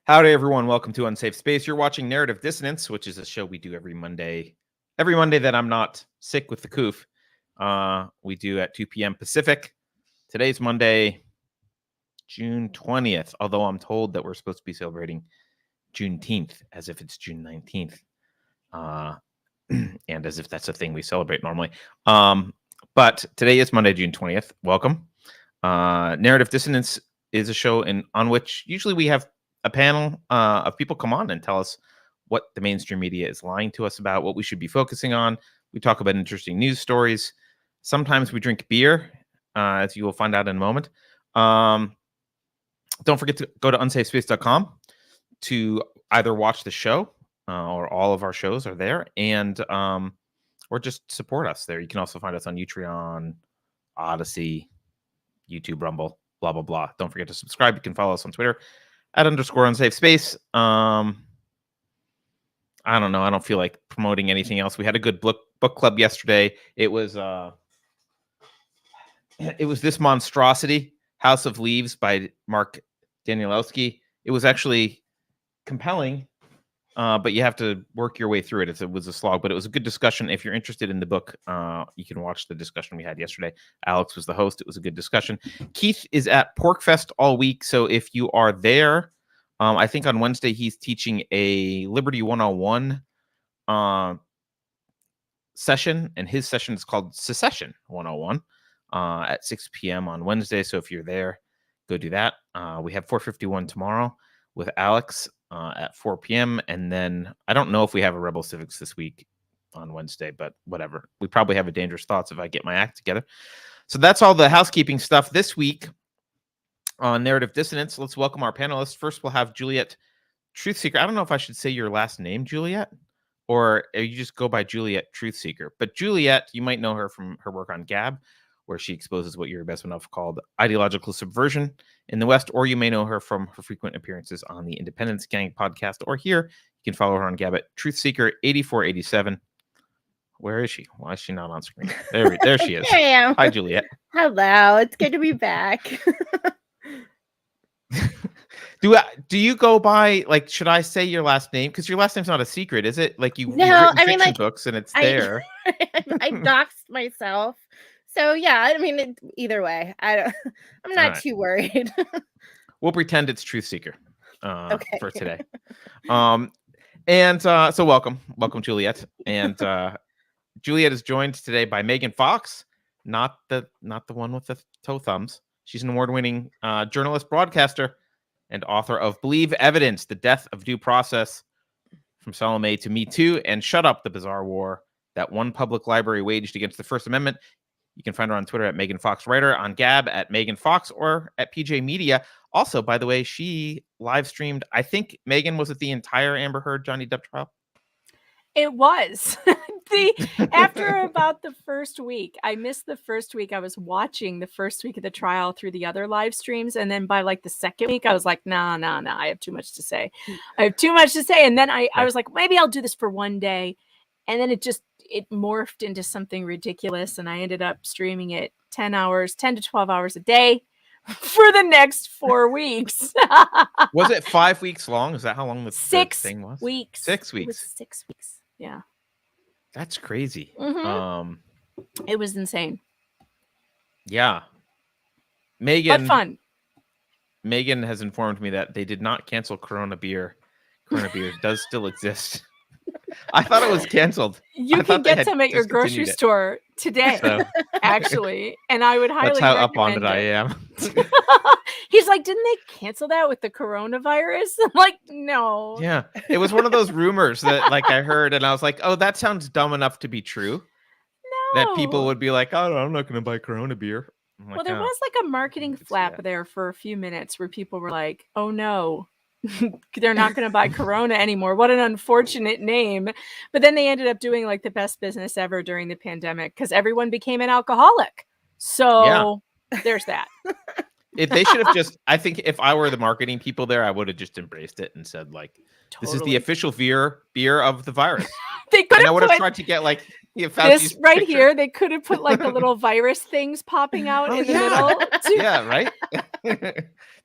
Howdy, everyone. Welcome to Unsafe Space. You're watching Narrative Dissonance, which is a show we do every Monday. Every Monday that I'm not sick with the coof. We do at 2 p.m. Pacific. Today's Monday, June 20th, although I'm told that we're supposed to be celebrating Juneteenth as if it's June 19th. And as if that's a thing we celebrate normally. But today is Monday, June 20th. Welcome. Narrative Dissonance is a show on which usually we have a panel of people come on and tell us what the mainstream media is lying to us about, what we should be focusing on. We talk about interesting news stories. Sometimes we drink beer, as you will find out in a moment. Don't forget to go to unsafespace.com to either watch the show or all of our shows are there, and or just support us there. You can also find us on Utreon, Odyssey, YouTube, Rumble, blah, blah, blah. Don't forget to subscribe. You can follow us on Twitter @_unsafespace. I don't know. I don't feel like promoting anything else. We had a good book club yesterday. It was This Monstrosity, House of Leaves by Mark Danielowski. It was actually compelling, but you have to work your way through it. It was a slog, but it was a good discussion. If you're interested in the book, you can watch the discussion we had yesterday. Alex was the host. It was a good discussion. Keith is at PorkFest all week, so if you are there, I think on Wednesday he's teaching a Liberty 101 session, and his session is called Secession 101 at 6 p.m. on Wednesday, so if you're there, go do that. We have 451 tomorrow with Alex at 4 p.m. And then I don't know if we have a Rebel Civics this week on Wednesday, but whatever. We probably have a Dangerous Thoughts if I get my act together. So that's all the housekeeping stuff this week on Narrative Dissonance. Let's welcome our panelists. First, we'll have Juliet TruthSeeker. I don't know if I should say your last name, Juliet, or you just go by Juliet TruthSeeker. But Juliet, you might know her from her work on Gab, where she exposes what Yuri Bezmenov called ideological subversion in the West, or you may know her from her frequent appearances on the Independence Gang podcast, or here, you can follow her on Gab at TruthSeeker8487. Where is she? Why is she not on screen? There she is. There I am. Hi, Juliet. Hello. It's good to be back. Do you go by, like, should I say your last name? Because your last name's not a secret, is it? Like, you've written fiction books and it's there. I doxed myself. So yeah, I mean, either way, I'm not too worried. We'll pretend it's TruthSeeker Okay. for today. So welcome, Juliet. And Juliet is joined today by Megan Fox, not the one with the toe thumbs. She's an award-winning journalist, broadcaster, and author of Believe Evidence: The Death of Due Process, From Salome to Me Too, and Shut Up: The Bizarre War That One Public Library Waged Against the First Amendment. You can find her on Twitter at Megan Fox Writer, on Gab at Megan Fox, or at PJ Media. Also, by the way, she live streamed, I think, Megan, was it the entire Amber Heard Johnny Depp trial? It was. After about the first week, I missed the first week. I was watching the first week of the trial through the other live streams. And then by like the second week, I was like, nah, I have too much to say. And then I was like, maybe I'll do this for one day. And then it morphed into something ridiculous. And I ended up streaming it 10 to 12 hours a day for the next 4 weeks. Was it 5 weeks long? Is that how long the thing was? 6 weeks. 6 weeks. It was 6 weeks. Yeah. That's crazy. Mm-hmm. It was insane. Yeah. Megan. But fun. Megan has informed me that they did not cancel Corona Beer. Corona Beer does still exist. I thought it was canceled. You can get some at your grocery store today, actually. And I would highly recommend it. That's how up on it I am. He's like, didn't they cancel that with the coronavirus? I'm like, no. Yeah. It was one of those rumors that like I heard and I was like, oh, that sounds dumb enough to be true. No. That people would be like, oh, I'm not going to buy Corona Beer. Well, there was like a marketing flap there for a few minutes where people were like, oh no. They're not going to buy Corona anymore. What an unfortunate name. But then they ended up doing like the best business ever during the pandemic because everyone became an alcoholic. So there's that. If they should have just, I think if I were the marketing people there, I would have just embraced it and said like, this is the official beer of the virus. They could have I would have tried to get like this right picture. Here. They could have put like the little virus things popping out in the middle. Yeah, right.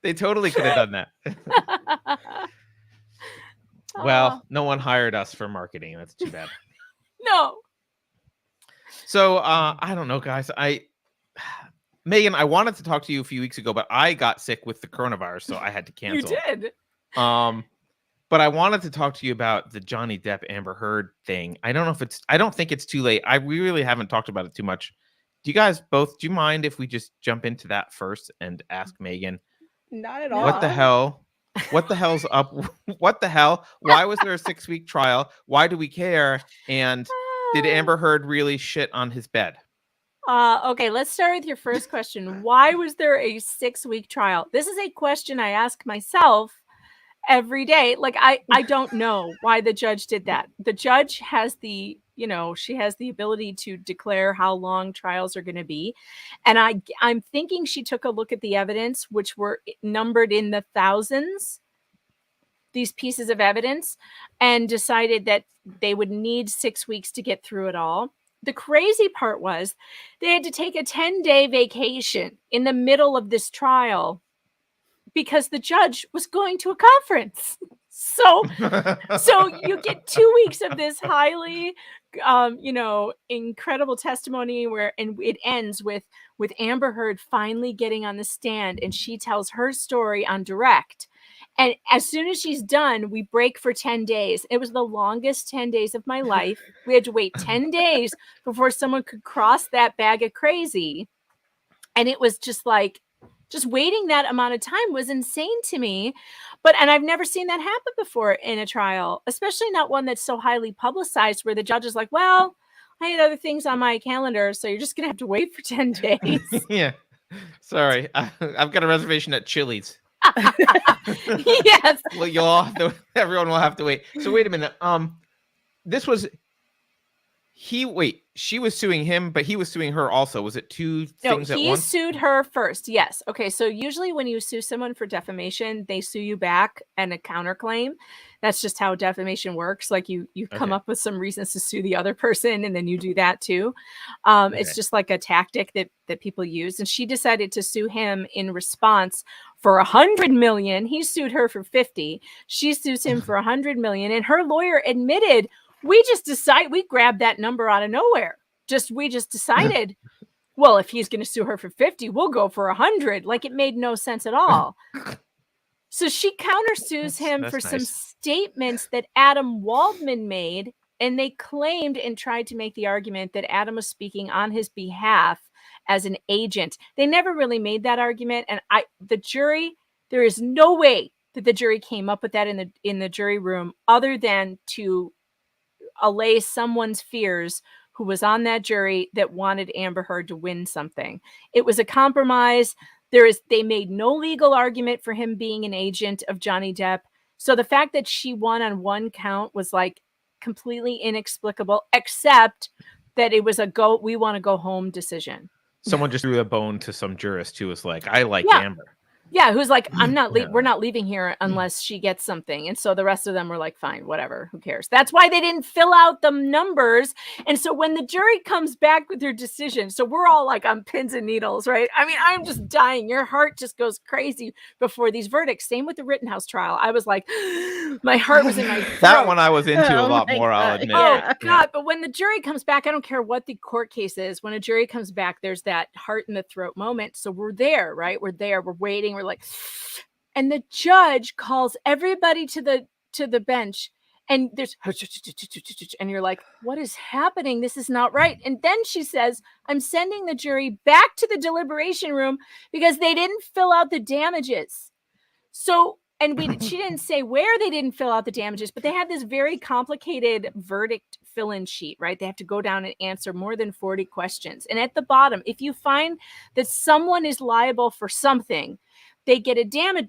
They totally could have done that. Well, no one hired us for marketing. That's too bad. No. So I don't know, guys. Megan, I wanted to talk to you a few weeks ago, but I got sick with the coronavirus, so I had to cancel. You did. But I wanted to talk to you about the Johnny Depp Amber Heard thing. I don't think it's too late. We really haven't talked about it too much. Do you mind if we just jump into that first and ask Megan? Not at all. What the hell? What the hell's up? What the hell? Why was there a 6-week trial? Why do we care? And did Amber Heard really shit on his bed? Okay, let's start with your first question. Why was there a 6-week trial? This is a question I ask myself every day. Like, I don't know why the judge did that. The judge has she has the ability to declare how long trials are going to be. And I'm thinking she took a look at the evidence, which were numbered in the thousands, these pieces of evidence, and decided that they would need 6 weeks to get through it all. The crazy part was they had to take a 10-day vacation in the middle of this trial because the judge was going to a conference. So you get 2 weeks of this highly, incredible testimony and it ends with Amber Heard finally getting on the stand, and she tells her story on direct. And as soon as she's done, we break for 10 days. It was the longest 10 days of my life. We had to wait 10 days before someone could cross that bag of crazy. And it was just waiting that amount of time was insane to me. And I've never seen that happen before in a trial, especially not one that's so highly publicized where the judge is like, well, I had other things on my calendar, so you're just going to have to wait for 10 days. Yeah. Sorry. I've got a reservation at Chili's. Yes. Well, everyone will have to wait. So wait a minute. She was suing him, but he was suing her also. Was it two things at once? He sued her first. Yes. Okay. So usually when you sue someone for defamation, they sue you back and a counterclaim. That's just how defamation works. Like you come up with some reasons to sue the other person, and then you do that too. It's just like a tactic that people use. And she decided to sue him in response for $100 million. He sued her for 50. She sues him for $100 million, and her lawyer admitted, we grabbed that number out of nowhere. We just decided, well, if he's going to sue her for 50, we'll go for 100. Like, it made no sense at all. So she countersues him for some statements that Adam Waldman made, and they claimed and tried to make the argument that Adam was speaking on his behalf as an agent. They never really made that argument, and the jury, there is no way that the jury came up with that in the jury room other than to allay someone's fears who was on that jury that wanted Amber Heard to win something. It was a compromise. They made no legal argument for him being an agent of Johnny Depp. So the fact that she won on one count was like completely inexplicable, except that it was we want to go home decision. Someone just threw a bone to some jurist who was like, I like Amber. Yeah, who's like, we're not leaving here unless she gets something. And so the rest of them were like, fine, whatever, who cares? That's why they didn't fill out the numbers. And so when the jury comes back with their decision, so we're all like on pins and needles, right? I mean, I'm just dying. Your heart just goes crazy before these verdicts. Same with the Rittenhouse trial. I was like, my heart was in my throat. That one I was into a lot more, I'll admit. Oh, God. But when the jury comes back, I don't care what the court case is. When a jury comes back, there's that heart in the throat moment. So we're there, right? We're there. We're waiting. We're like, and the judge calls everybody to the bench, and there's, and you're like, what is happening? This is not right. And then she says, I'm sending the jury back to the deliberation room because they didn't fill out the damages. So, and she didn't say where they didn't fill out the damages, but they had this very complicated verdict fill-in sheet, right? They have to go down and answer more than 40 questions. And at the bottom, if you find that someone is liable for something, they get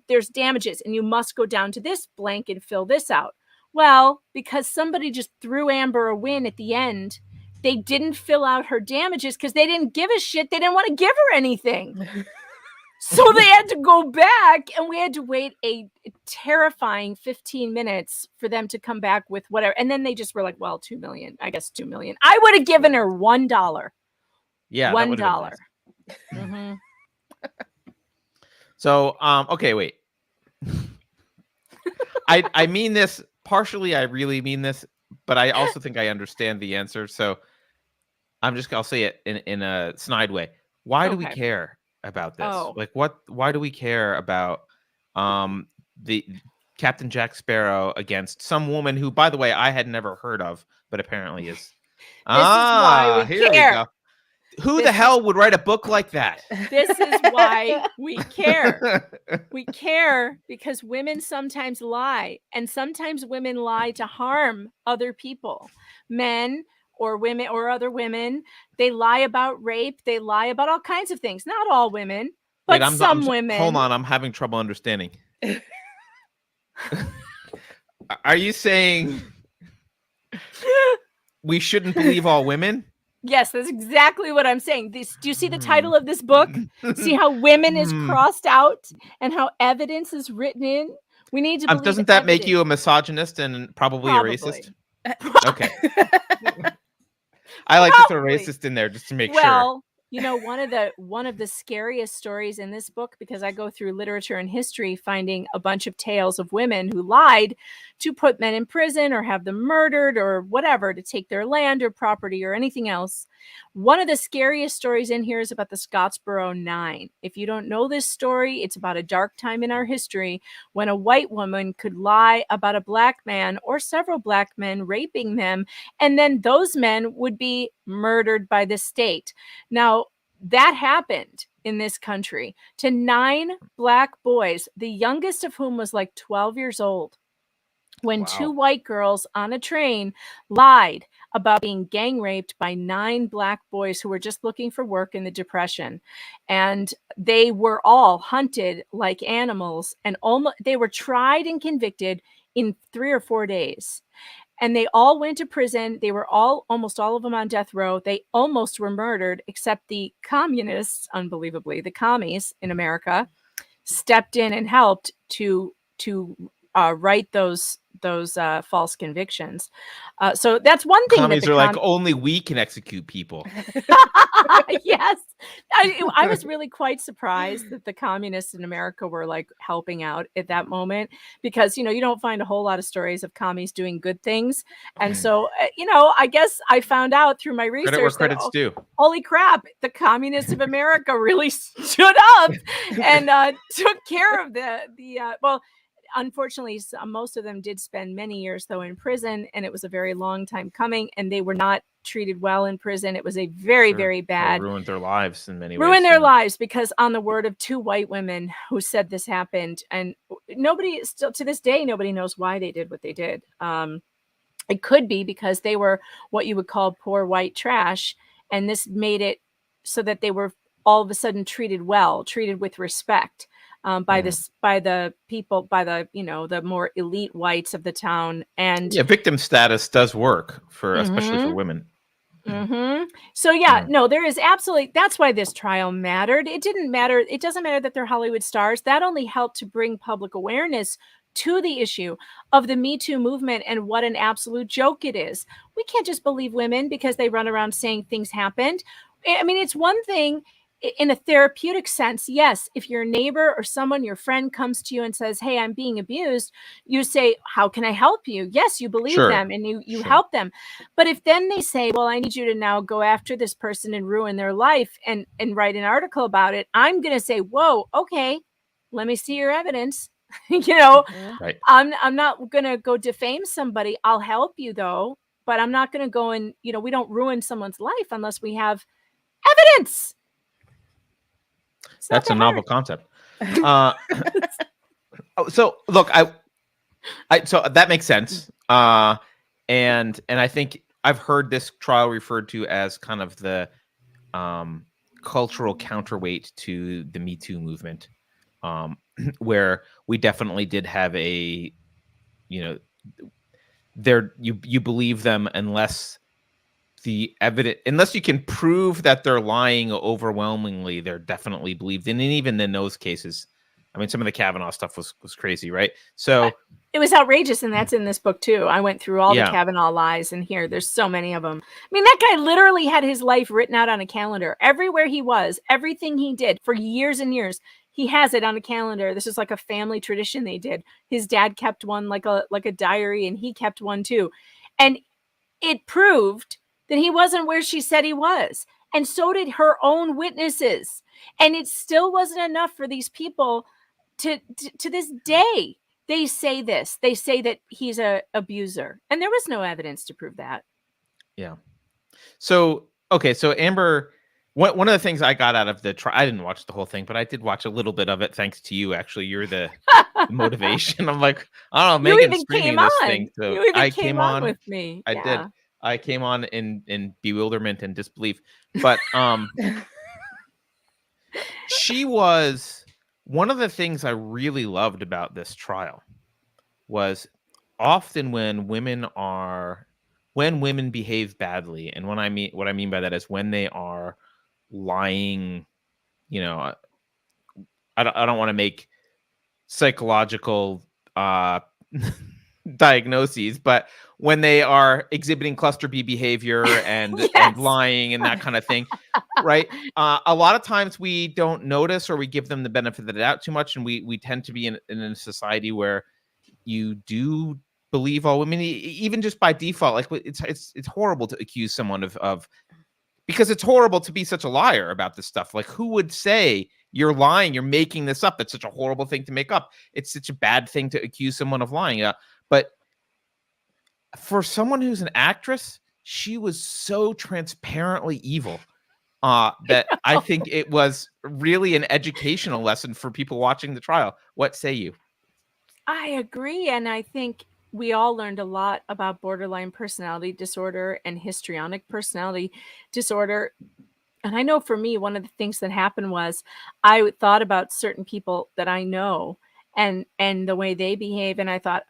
there's damages, and you must go down to this blank and fill this out. Well, because somebody just threw Amber a win at the end, they didn't fill out her damages because they didn't give a shit. They didn't want to give her anything. So they had to go back, and we had to wait a terrifying 15 minutes for them to come back with whatever. And then they just were like, well, $2 million. I guess $2 million. I would have given her $1. Yeah. $1. Nice. Mm-hmm. So, okay, wait. I mean this partially I really mean this, but I also think I understand the answer. So I'll say it in a snide way. Why do we Okay. care about this? Oh. Like why do we care about the Captain Jack Sparrow against some woman who, by the way, I had never heard of, but apparently is. This is why we Here care. we go. Who the hell would write a book like that? This is why we care. We care because women sometimes lie, and sometimes women lie to harm other people, men or women or other women. They lie about rape. They lie about all kinds of things. Not all women, but some women. Hold on, I'm having trouble understanding. Are you saying we shouldn't believe all women? Yes, that's exactly what I'm saying. Do you see the title of this book? See how women is crossed out and how evidence is written in? We need to believe doesn't that make you a misogynist and probably a racist? Okay. I like to throw racist in there just to make sure. Well, you know, one of the scariest stories in this book, because I go through literature and history, finding a bunch of tales of women who lied to put men in prison or have them murdered or whatever, to take their land or property or anything else. One of the scariest stories in here is about the Scottsboro 9. If you don't know this story, it's about a dark time in our history when a white woman could lie about a black man or several black men raping them, and then those men would be murdered by the state. Now, that happened in this country to 9 black boys, the youngest of whom was like 12 years old, when 2 white girls on a train lied about being gang raped by 9 black boys who were just looking for work in the Depression. And they were all hunted like animals, and they were tried and convicted in 3 or 4 days. And they all went to prison. They were almost all of them on death row. They almost were murdered, except the communists, unbelievably, the commies in America, stepped in and helped to right those false convictions. So that's one thing. Commies are like, only we can execute people. Yes. I was really quite surprised that the communists in America were like helping out at that moment, because, you know, you don't find a whole lot of stories of commies doing good things. And so, you know, I guess I found out through my research. Credit where credit's due. Holy crap, the communists of America really stood up and took care of well, unfortunately, most of them did spend many years, though, in prison, and it was a very long time coming, and they were not treated well in prison. It was a very, very bad. They ruined their lives in many ways. Ruined their lives, because on the word of 2 white women who said this happened, and nobody, still to this day, nobody knows why they did what they did. It could be because they were what you would call poor white trash, and this made it so that they were all of a sudden treated well, treated with respect. By the people, by the, you know, the more elite whites of the town. And victim status does work for, especially for women. So no, there is absolutely, that's why this trial mattered. It didn't matter. It doesn't matter that they're Hollywood stars. That only helped to bring public awareness to the issue of the Me Too movement and what an absolute joke it is. We can't just believe women because they run around saying things happened. I mean, it's one thing in a therapeutic sense. Yes, if your neighbor or someone, your friend, comes to you and says, hey, I'm being abused, you say, how can I help you? Yes, you believe them and you help them. But if then they say, well, I need you to now go after this person and ruin their life and write an article about it, I'm going to say, whoa, okay, let me see your evidence. You know, I'm not going to go defame somebody. I'll help you, though, but I'm not going to go and, you know, we don't ruin someone's life unless we have evidence. That's a novel concept. So look, so that makes sense. And I think I've heard this trial referred to as kind of the cultural counterweight to the Me Too movement, where we definitely did have a, you know, you believe them unless you can prove that they're lying overwhelmingly, they're definitely believed. And even in those cases, I mean, some of the Kavanaugh stuff was crazy, right? So it was outrageous, and that's in this book too. I went through all the Kavanaugh lies, and there's so many of them. I mean, that guy literally had his life written out on a calendar. Everywhere he was, everything he did for years and years, he has it on a calendar. This is like a family tradition they did. His dad kept one like a diary, and he kept one too. And it proved that he wasn't where she said he was. And so did her own witnesses. And it still wasn't enough for these people to this day. They say this. They say that he's a abuser. And there was no evidence to prove that. Yeah. So, okay. So Amber, one of the things I got out of the trial, I didn't watch the whole thing, but I did watch a little bit of it. Thanks to you. Actually, you're the motivation. I'm like, I don't know, Megan's streaming this thing. So I came on with me. I did. I came on in bewilderment and disbelief. But she was, one of the things I really loved about this trial was often when women behave badly, and what I mean by that is when they are lying, you know, I don't want to make psychological diagnoses, but when they are exhibiting cluster B behavior and, Yes. and lying and that kind of thing, right? A lot of times we don't notice, or we give them the benefit of the doubt too much, and we tend to be in a society where you do believe all women, even just by default. Like it's horrible to accuse someone of because it's horrible to be such a liar about this stuff. Like, who would say you're lying? You're making this up. It's such a horrible thing to make up. It's such a bad thing to accuse someone of lying. But for someone who's an actress, she was so transparently evil that I think it was really an educational lesson for people watching the trial. What say you? I agree. And I think we all learned a lot about borderline personality disorder and histrionic personality disorder. And I know for me, one of the things that happened was I thought about certain people that I know and the way they behave. And I thought,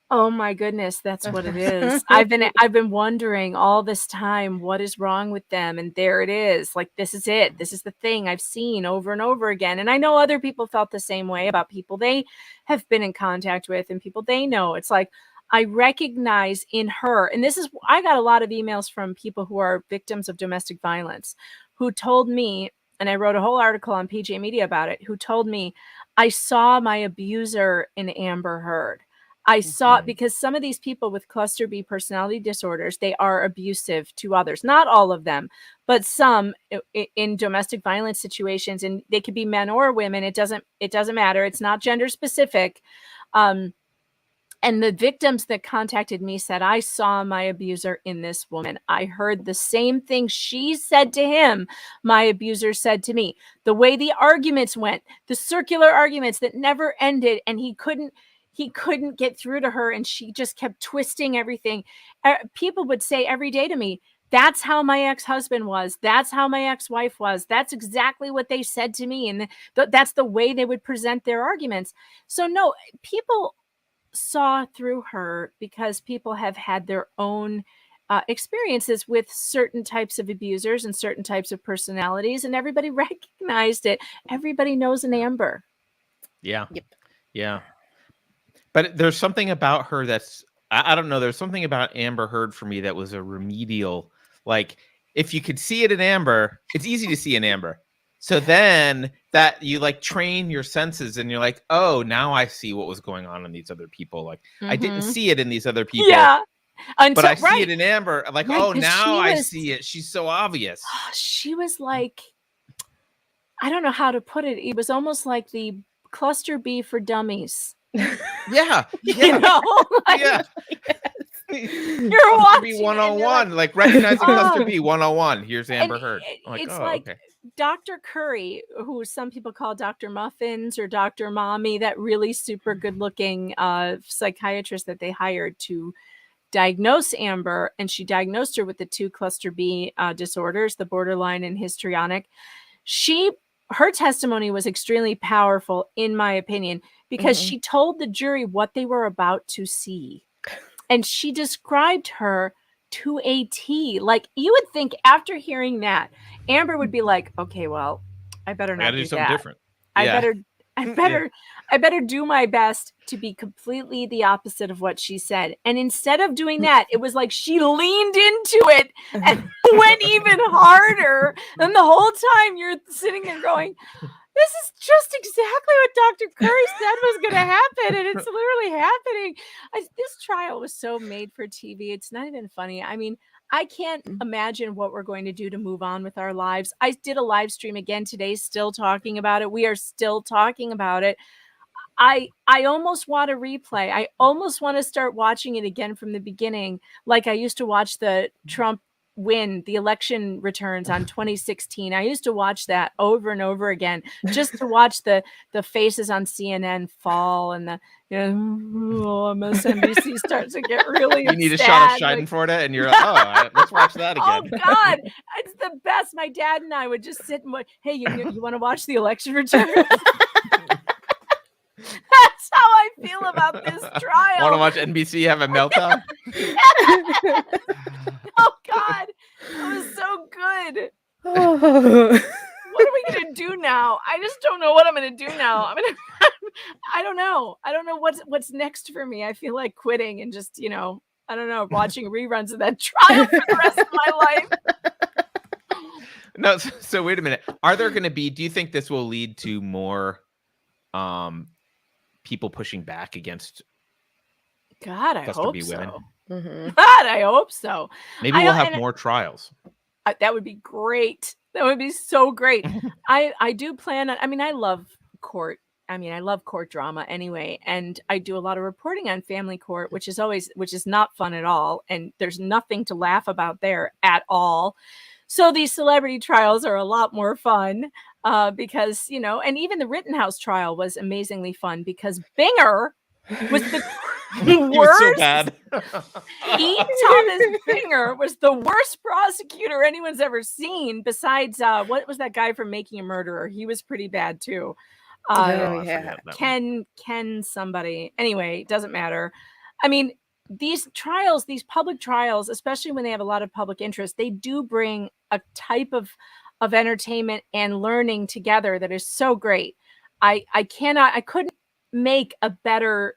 oh my goodness, that's what it is. I've been wondering all this time, what is wrong with them? And there it is. Like, this is it. This is the thing I've seen over and over again. And I know other people felt the same way about people they have been in contact with and people they know. It's like, I recognize in her, and I got a lot of emails from people who are victims of domestic violence who told me, and I wrote a whole article on PJ Media about it, who told me, I saw my abuser in Amber Heard. I saw it because some of these people with cluster B personality disorders, they are abusive to others. Not all of them, but some in domestic violence situations, and they could be men or women. It doesn't matter. It's not gender specific. And the victims that contacted me said, I saw my abuser in this woman. I heard the same thing she said to him, my abuser said to me. The way the arguments went, the circular arguments that never ended, and he couldn't get through to her, and she just kept twisting everything. People would say every day to me, that's how my ex-husband was. That's how my ex-wife was. That's exactly what they said to me. And that's the way they would present their arguments. So no, people saw through her because people have had their own experiences with certain types of abusers and certain types of personalities, and everybody recognized it. Everybody knows an Amber. Yeah. Yep. Yeah. But there's something about her that's, I don't know, there's something about Amber Heard for me that was a remedial, like, if you could see it in Amber, it's easy to see in Amber. So then that you like train your senses and you're like, oh, now I see what was going on in these other people. Like, I didn't see it in these other people. Yeah. But I see it in Amber. I'm like, oh, now I see it. She's so obvious. She was like, I don't know how to put it. It was almost like the cluster B for dummies. Yeah. You know? Like, Yeah. You're watching B 101, like recognizing cluster B 101. Here's Amber Heard. Like, it's like okay. Dr. Curry, who some people call Dr. Muffins or Dr. Mommy, that really super good looking psychiatrist that they hired to diagnose Amber, and she diagnosed her with the 2 cluster B disorders, the borderline and histrionic. Her testimony was extremely powerful, in my opinion, because she told the jury what they were about to see. And she described her to a T. Like, you would think after hearing that, Amber would be like, okay, well, I better not do something that. different. I better do my best to be completely the opposite of what she said. And instead of doing that, it was like she leaned into it and went even harder. And the whole time you're sitting there going, this is just exactly what Dr. Curry said was going to happen, and it's literally happening. This trial was so made for TV. It's not even funny. I mean, I can't imagine what we're going to do to move on with our lives. I did a live stream again today, still talking about it. We are still talking about it. I almost want a replay. I almost want to start watching it again from the beginning, like I used to watch the Trump win, the election returns on 2016. I used to watch that over and over again, just to watch the faces on CNN fall, and the MSNBC starts to get really You need a sad, shot of Schadenfreude, and you're like, oh, let's watch that oh again. God, it's the best. My dad and I would just sit and hey, you want to watch the election returns? That's how I feel about this trial. Want to watch NBC have a meltdown? Oh God, that was so good. What are we gonna do now? I just don't know what I'm gonna do now. I don't know. I don't know what's next for me. I feel like quitting and just, I don't know, watching reruns of that trial for the rest of my life. No, so wait a minute. Are there going to be? Do you think this will lead to more people pushing back against? God, I hope women? So. Mm-hmm. God, I hope so. Maybe we'll have more trials. That would be great. That would be so great. I do plan on. I mean, I love court. I mean, I love court drama anyway, and I do a lot of reporting on family court, which is not fun at all, and there's nothing to laugh about there at all. So these celebrity trials are a lot more fun because, and even the Rittenhouse trial was amazingly fun because Binger was the worst. So bad. E. Thomas Binger was the worst prosecutor anyone's ever seen. Besides, what was that guy from Making a Murderer? He was pretty bad too. Yeah. Ken somebody. Anyway, doesn't matter. I mean, these trials, these public trials, especially when they have a lot of public interest, they do bring a type of entertainment and learning together that is so great. I couldn't make a better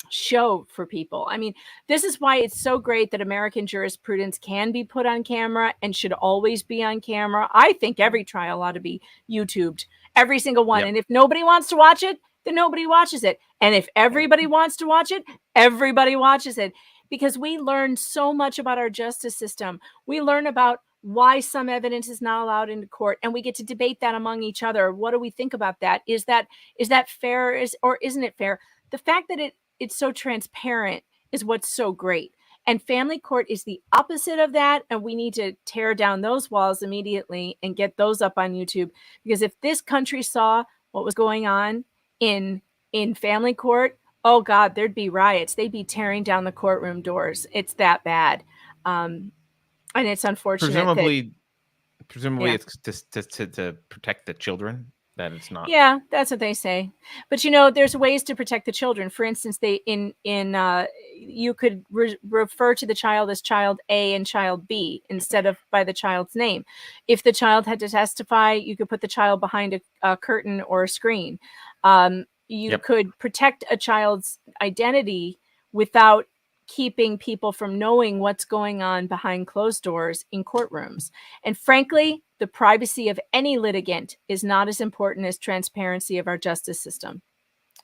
show for people. I mean, this is why it's so great that American jurisprudence can be put on camera and should always be on camera. I think every trial ought to be YouTubed, every single one. Yep. And if nobody wants to watch it, then nobody watches it. And if everybody wants to watch it, everybody watches it. Because we learn so much about our justice system. We learn about why some evidence is not allowed into court, and we get to debate that among each other. What do we think about that? Is that fair, or isn't it fair? The fact that it's so transparent is what's so great. And family court is the opposite of that. And we need to tear down those walls immediately and get those up on YouTube. Because if this country saw what was going on in family court, oh God, there'd be riots. They'd be tearing down the courtroom doors. It's that bad. And it's unfortunate. Presumably it's to protect the children. That it's not. Yeah, that's what they say. But there's ways to protect the children. For instance, you could refer to the child as child A and child B instead of by the child's name. If the child had to testify, you could put the child behind a curtain or a screen. You could protect a child's identity without keeping people from knowing what's going on behind closed doors in courtrooms. And frankly, the privacy of any litigant is not as important as transparency of our justice system.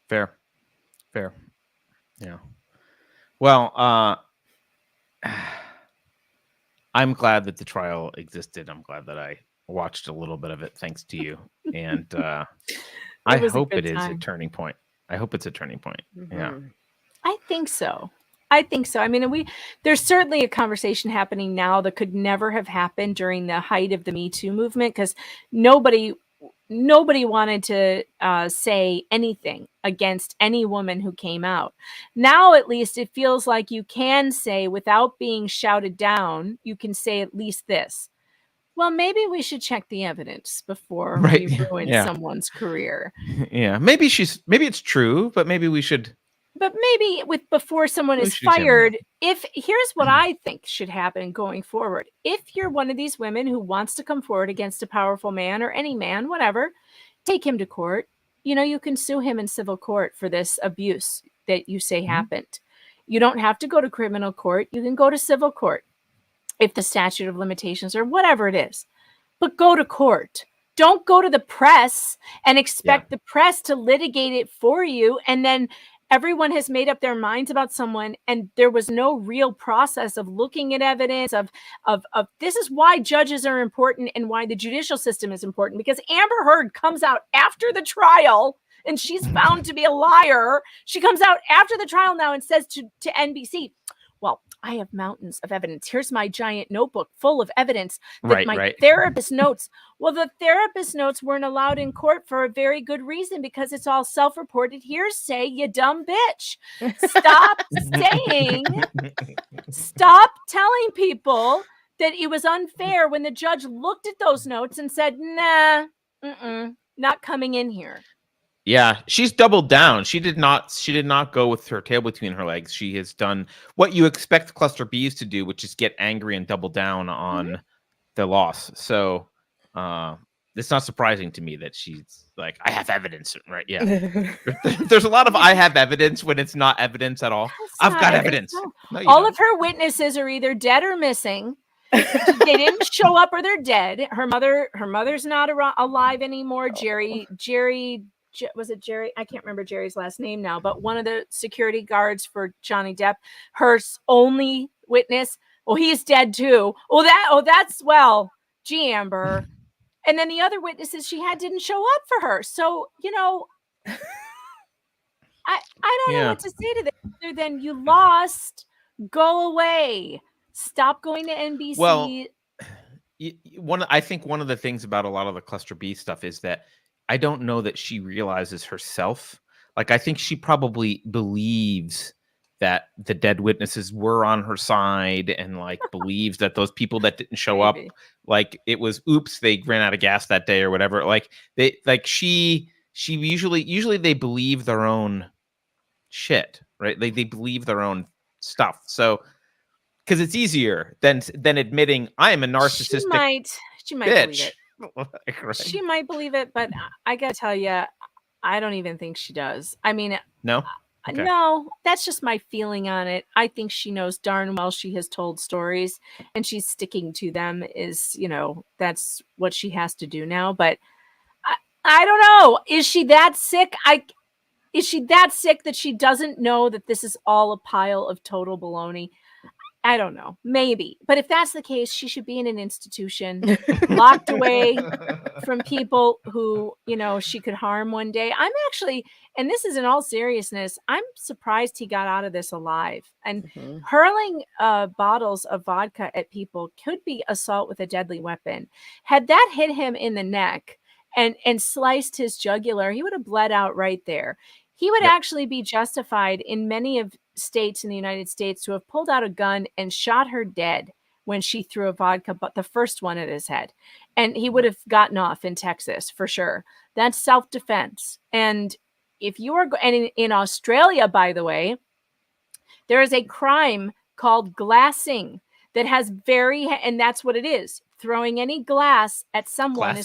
Fair. Yeah. Well, I'm glad that the trial existed. I'm glad that I watched a little bit of it thanks to you. And I hope it is a turning point. I hope it's a turning point. Mm-hmm. Yeah. I think so. I mean, there's certainly a conversation happening now that could never have happened during the height of the Me Too movement, because nobody wanted to say anything against any woman who came out. Now, at least, it feels like you can say, without being shouted down, you can say at least this. Well, maybe we should check the evidence before we ruin someone's career. Yeah, maybe it's true, but maybe we should. But maybe before someone is fired, here's what I think should happen going forward. If you're one of these women who wants to come forward against a powerful man or any man, whatever, take him to court. You can sue him in civil court for this abuse that you say happened. You don't have to go to criminal court. You can go to civil court if the statute of limitations or whatever it is. But go to court. Don't go to the press and expect the press to litigate it for you. And then everyone has made up their minds about someone, and there was no real process of looking at evidence of this is why judges are important and why the judicial system is important, because Amber Heard comes out after the trial and she's found to be a liar. She comes out after the trial now and says to NBC, well, I have mountains of evidence. Here's my giant notebook full of evidence that my therapist notes. Well, the therapist notes weren't allowed in court for a very good reason, because it's all self-reported hearsay, you dumb bitch. Stop telling people that it was unfair when the judge looked at those notes and said, nah, not coming in here. Yeah, she's doubled down. She did not go with her tail between her legs. She has done what you expect cluster Bs to do, which is get angry and double down on the loss. So it's not surprising to me that she's like, I have evidence, right? Yeah. There's a lot of I have evidence when it's not evidence at all. I've got evidence. No, all of her witnesses are either dead or missing. They didn't show up, or they're dead. Her mother's not alive anymore. Jerry, was it Jerry? I can't remember Jerry's last name now, but one of the security guards for Johnny Depp, her only witness, well, he's dead too. Gee, Amber. And then the other witnesses she had didn't show up for her. So, I don't know what to say to this other than you lost. Go away. Stop going to NBC. Well, I think one of the things about a lot of the cluster B stuff is that I don't know that she realizes herself. Like, I think she probably believes that the dead witnesses were on her side, and like believes that those people that didn't show up, like it was, oops, they ran out of gas that day or whatever. Like she usually they believe their own shit, right? They believe their own stuff. So, because it's easier than admitting I am a narcissistic. She might bitch. Believe it. Right. She might believe it, but I gotta tell you, I don't even think she does. I mean, no, okay. No, that's just my feeling on it. I think she knows darn well she has told stories, and she's sticking to them. That's what she has to do now. But I don't know. Is she that sick? Is she that sick that she doesn't know that this is all a pile of total baloney? I don't know. Maybe. But if that's the case, she should be in an institution, locked away from people who, she could harm one day. I'm actually, and this is in all seriousness, I'm surprised he got out of this alive. And hurling bottles of vodka at people could be assault with a deadly weapon. Had that hit him in the neck and sliced his jugular, he would have bled out right there. He would actually be justified in many of states in the United States to have pulled out a gun and shot her dead when she threw a vodka, but the first one at his head. And he would have gotten off in Texas for sure. That's self-defense. And if you are, and in Australia, by the way, there is a crime called glassing that has and that's what it is. Throwing any glass at someone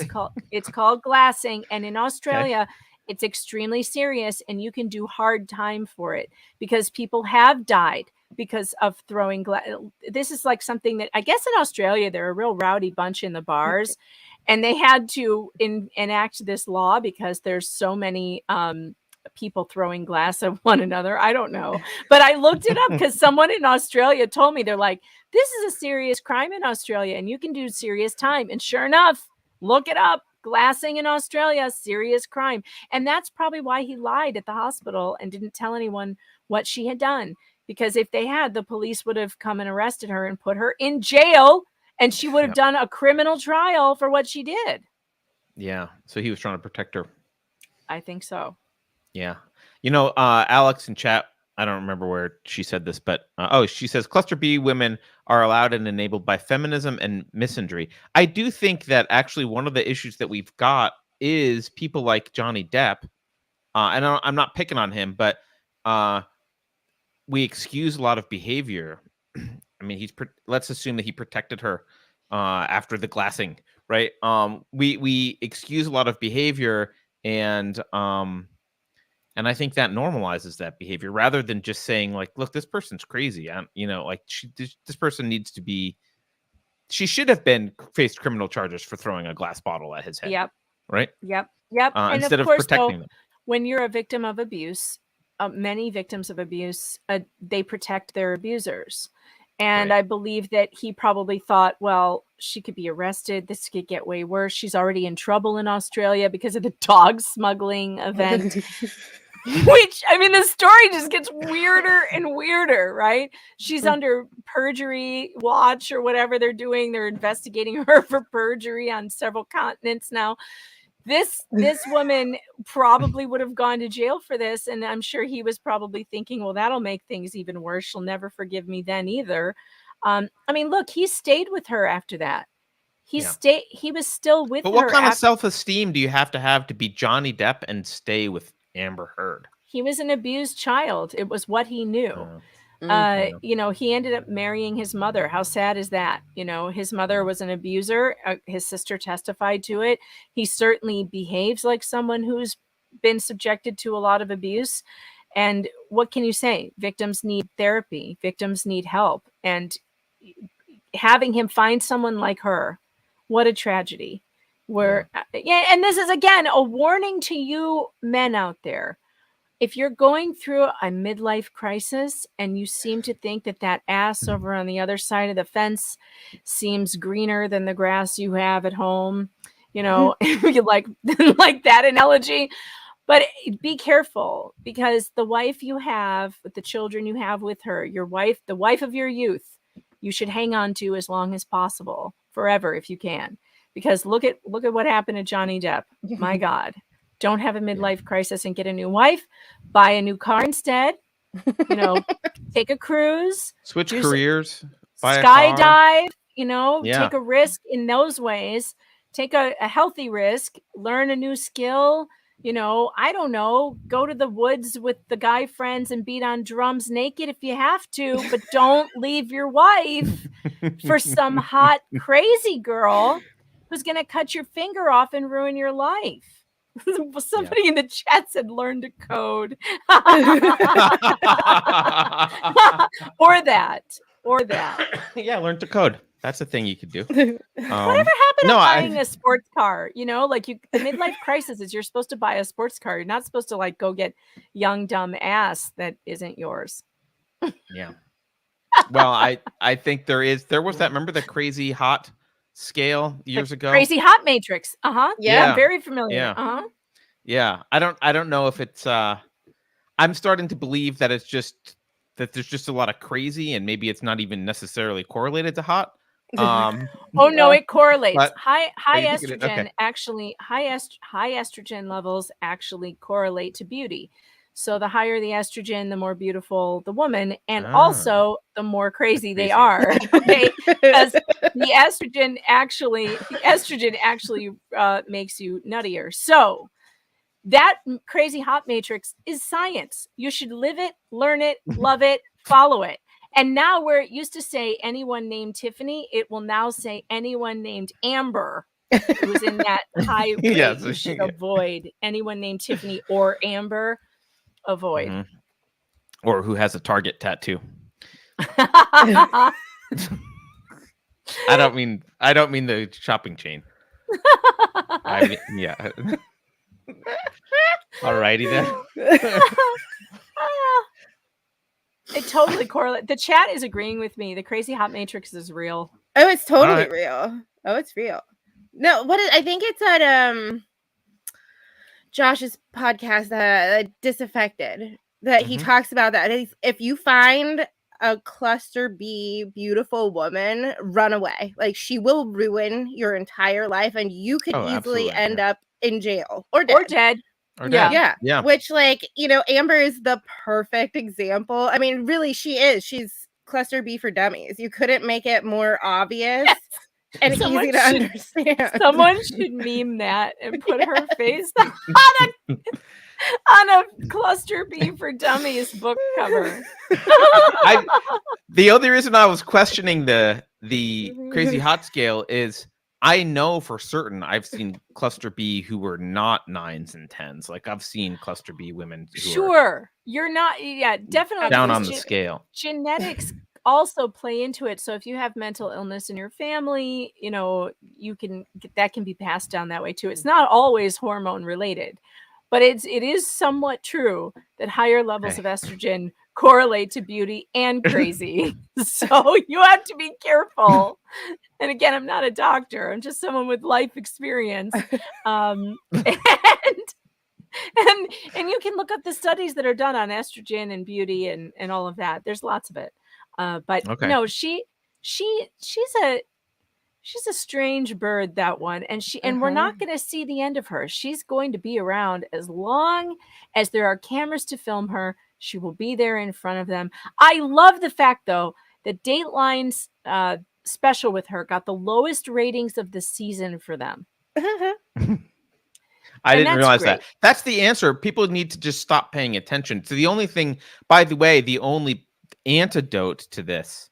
it's called glassing. And in Australia, it's extremely serious, and you can do hard time for it because people have died because of throwing glass. This is like something that I guess in Australia, they're a real rowdy bunch in the bars, and they had to enact this law because there's so many people throwing glass at one another. I don't know, but I looked it up because someone in Australia told me, they're like, this is a serious crime in Australia and you can do serious time. And sure enough, look it up. Glassing in Australia, serious crime. And that's probably why he lied at the hospital and didn't tell anyone what she had done. Because if they had, the police would have come and arrested her and put her in jail, and she would have done a criminal trial for what she did. Yeah. So he was trying to protect her. I think so. Yeah. Alex in chat, I don't remember where she said this, but she says cluster B women are allowed and enabled by feminism and misandry. I do think that actually one of the issues that we've got is people like Johnny Depp, and I'm not picking on him, but we excuse a lot of behavior. I mean, let's assume that he protected her after the glassing, right? We excuse a lot of behavior, and I think that normalizes that behavior rather than just saying like, look, this person's crazy. This person needs to be, she should have faced criminal charges for throwing a glass bottle at his head. Yep. right? Yep. And Instead of of course, protecting them. when you're a victim of abuse, many victims of abuse, they protect their abusers. And Right. I believe that he probably thought, well, she could be arrested. This could get way worse. She's already in trouble in Australia because of the dog smuggling event. Which, I mean, the story just gets weirder and weirder, right? She's under perjury watch or whatever they're doing. They're investigating her for perjury on several continents now. This woman probably would have gone to jail for this, and I'm sure he was probably thinking, well, that'll make things even worse. She'll never forgive me then either. I mean, look, he stayed with her after that. He was still with her. But what kind of self-esteem do you have to be Johnny Depp and stay with Amber Heard? He was an abused child. It was what he knew. You know, he ended up marrying his mother. How sad is that? You know, his mother was an abuser. His sister testified to it. He certainly behaves like someone who's been subjected to a lot of abuse. And what can you say? Victims need therapy. Victims need help. And having him find someone like her, what a tragedy. And this is, again, a warning to you men out there. If you're going through a midlife crisis and you seem to think that ass over on the other side of the fence seems greener than the grass you have at home, you know, you like that analogy, but be careful, because the wife you have, with the children you have with her, your wife, the wife of your youth, you should hang on to as long as possible, forever if you can, because look at what happened to Johnny Depp. My God. Don't have a midlife crisis and get a new wife. Buy a new car instead. You know, take a cruise. Switch careers. Skydive. You know, take a risk in those ways. Take a healthy risk. Learn a new skill. You know, I don't know. Go to the woods with the guy friends and beat on drums naked if you have to. But don't leave your wife for some hot, crazy girl who's going to cut your finger off and ruin your life. Somebody in the chat said learn to code. or that Yeah, learn to code. That's a thing you could do. Whatever happened to buying a sports car? You know, like the midlife crisis is you're supposed to buy a sports car. You're not supposed to like go get young dumb ass that isn't yours. Yeah. Well, I think there was that, remember the crazy hot scale years ago? Crazy hot matrix. Yeah. I'm very familiar. Yeah. Yeah. I don't know if it's I'm starting to believe that it's just that there's just a lot of crazy, and maybe it's not even necessarily correlated to hot. Oh no, it correlates. High estrogen okay. actually high estrogen levels actually correlate to beauty. So the higher the estrogen, the more beautiful the woman, and also the more crazy they are. Okay, because the estrogen actually makes you nuttier. So that crazy hot matrix is science. You should live it, learn it, love it, follow it. And now, where it used to say anyone named Tiffany, it will now say anyone named Amber, who's in that high rate. You should avoid anyone named Tiffany or Amber. Avoid. Mm-hmm. Or who has a Target tattoo. I don't mean the shopping chain. I mean, yeah. Alrighty then. It totally correlates. The chat is agreeing with me. The crazy hot matrix is real. Oh, it's totally real. Oh, it's real. No, I think it's at Josh's podcast, Disaffected, that he talks about that. If you find a cluster B beautiful woman, run away. Like, she will ruin your entire life, and you could easily end up in jail or dead. Yeah. Which, like, you know, Amber is the perfect example. I mean, really, she is. She's cluster B for dummies. You couldn't make it more obvious. And easy to understand. Someone should meme that and put her face on a cluster B for dummies book cover. The only reason I was questioning the crazy hot scale is I know for certain I've seen cluster B who were not 9s and 10s. Like, I've seen cluster B women who you're not. Yeah, definitely down on the scale. Genetics also play into it. So if you have mental illness in your family, you know, that can be passed down that way too. It's not always hormone related, but it is somewhat true that higher levels of estrogen correlate to beauty and crazy. So you have to be careful. And again, I'm not a doctor. I'm just someone with life experience. And you can look up the studies that are done on estrogen and beauty and all of that. There's lots of it. But no, she's a strange bird, that one. And we're not going to see the end of her. She's going to be around as long as there are cameras to film her. She will be there in front of them. I love the fact, though, that Dateline's special with her got the lowest ratings of the season for them. I didn't realize that. That's the answer. People need to just stop paying attention. So the only thing, by the way, the only antidote to this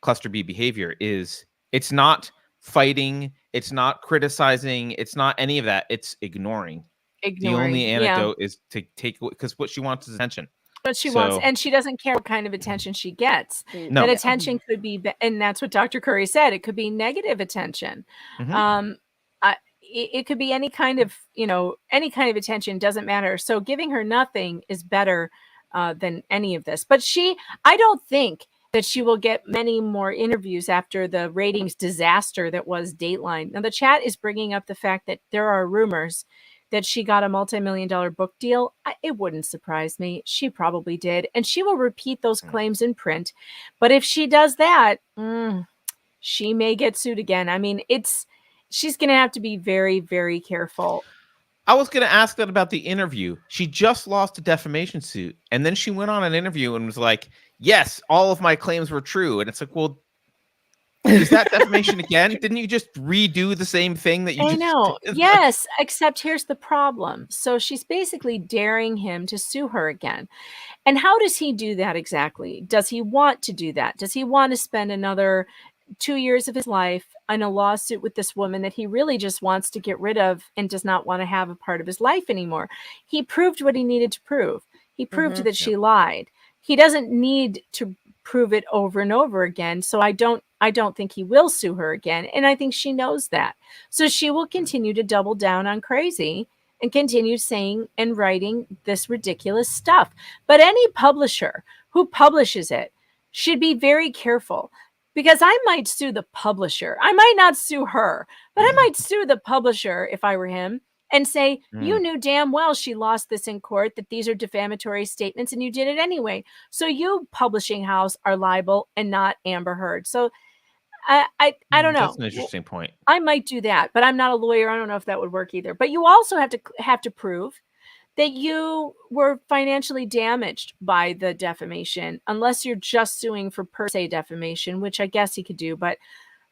cluster B behavior is it's not fighting, it's not criticizing, it's not any of that. It's ignoring. The only antidote is to take, because what she wants is attention. What she wants, and she doesn't care what kind of attention she gets. No. That attention could be, and that's what Dr. Curry said, it could be negative attention. It could be any kind of, any kind of attention, doesn't matter. So giving her nothing is better than any of this. But I don't think that she will get many more interviews after the ratings disaster that was Dateline. Now, the chat is bringing up the fact that there are rumors that she got a multi-million-dollar book deal. It wouldn't surprise me. She probably did. And she will repeat those claims in print. But if she does that, she may get sued again. I mean, she's going to have to be very, very careful. I was going to ask that about the interview. She just lost a defamation suit. And then she went on an interview and was like, yes, all of my claims were true. And it's like, well, is that defamation again? Didn't you just redo the same thing that you just know. did? Yes, except here's the problem. So she's basically daring him to sue her again. And how does he do that exactly? Does he want to do that? Does he want to spend another 2 years of his life in a lawsuit with this woman that he really just wants to get rid of and does not want to have a part of his life anymore? He proved what he needed to prove. He proved that she lied. He doesn't need to prove it over and over again. So I don't think he will sue her again. And I think she knows that. So she will continue to double down on crazy and continue saying and writing this ridiculous stuff. But any publisher who publishes it should be very careful, because I might sue the publisher. I might not sue her, but I might sue the publisher if I were him and say, you knew damn well she lost this in court, that these are defamatory statements, and you did it anyway. So you, publishing house, are liable and not Amber Heard. So I don't know. That's an interesting point. I might do that, but I'm not a lawyer. I don't know if that would work either. But you also have to prove that you were financially damaged by the defamation, unless you're just suing for per se defamation, which I guess he could do. But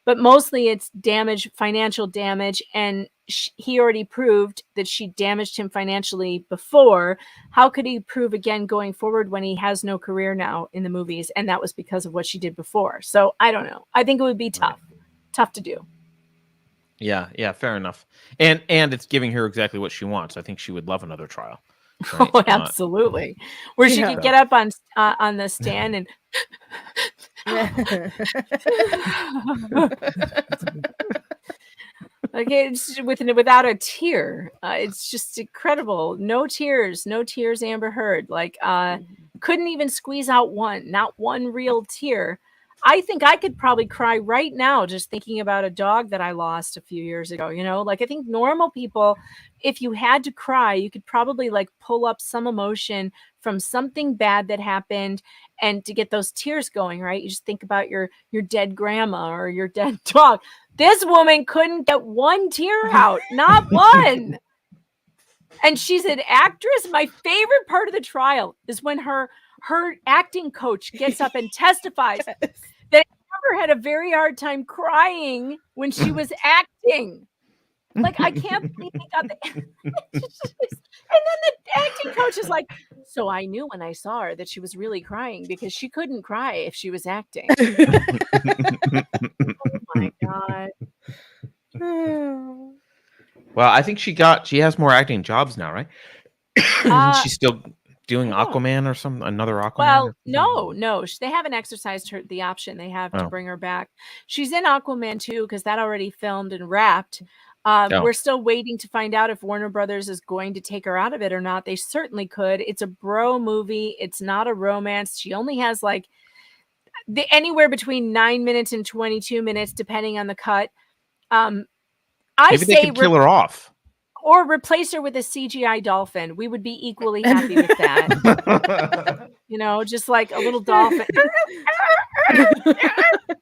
mostly it's damage, financial damage, and he already proved that she damaged him financially before. How could he prove again going forward when he has no career now in the movies? And that was because of what she did before. So I don't know. I think it would be tough to do. Yeah, fair enough. And it's giving her exactly what she wants. I think she would love another trial. Right? Oh, absolutely. Where she could get up on the stand and okay, it's without a tear. It's just incredible. No tears, Amber Heard. Like, couldn't even squeeze out not one real tear. I think I could probably cry right now just thinking about a dog that I lost a few years ago. Like, I think normal people, if you had to cry, you could probably like pull up some emotion from something bad that happened, and to get those tears going, right? You just think about your dead grandma or your dead dog. This woman couldn't get one tear out, not one. And she's an actress. My favorite part of the trial is when her acting coach gets up and testifies that Amber had a very hard time crying when she was acting. Like, I can't believe he got the and then the acting coach is like, so I knew when I saw her that she was really crying because she couldn't cry if she was acting. Oh my God. Well, I think she has more acting jobs now, right? doing Aquaman or another Aquaman? Well, no, they haven't exercised the option they have to bring her back. She's in Aquaman 2 because that already filmed and wrapped. We're still waiting to find out if Warner Brothers is going to take her out of it or not. They certainly could. It's a bro movie. It's not a romance. She only has like anywhere between 9 minutes and 22 minutes, depending on the cut. Maybe they could kill her off. Or replace her with a CGI dolphin. We would be equally happy with that. Just like a little dolphin.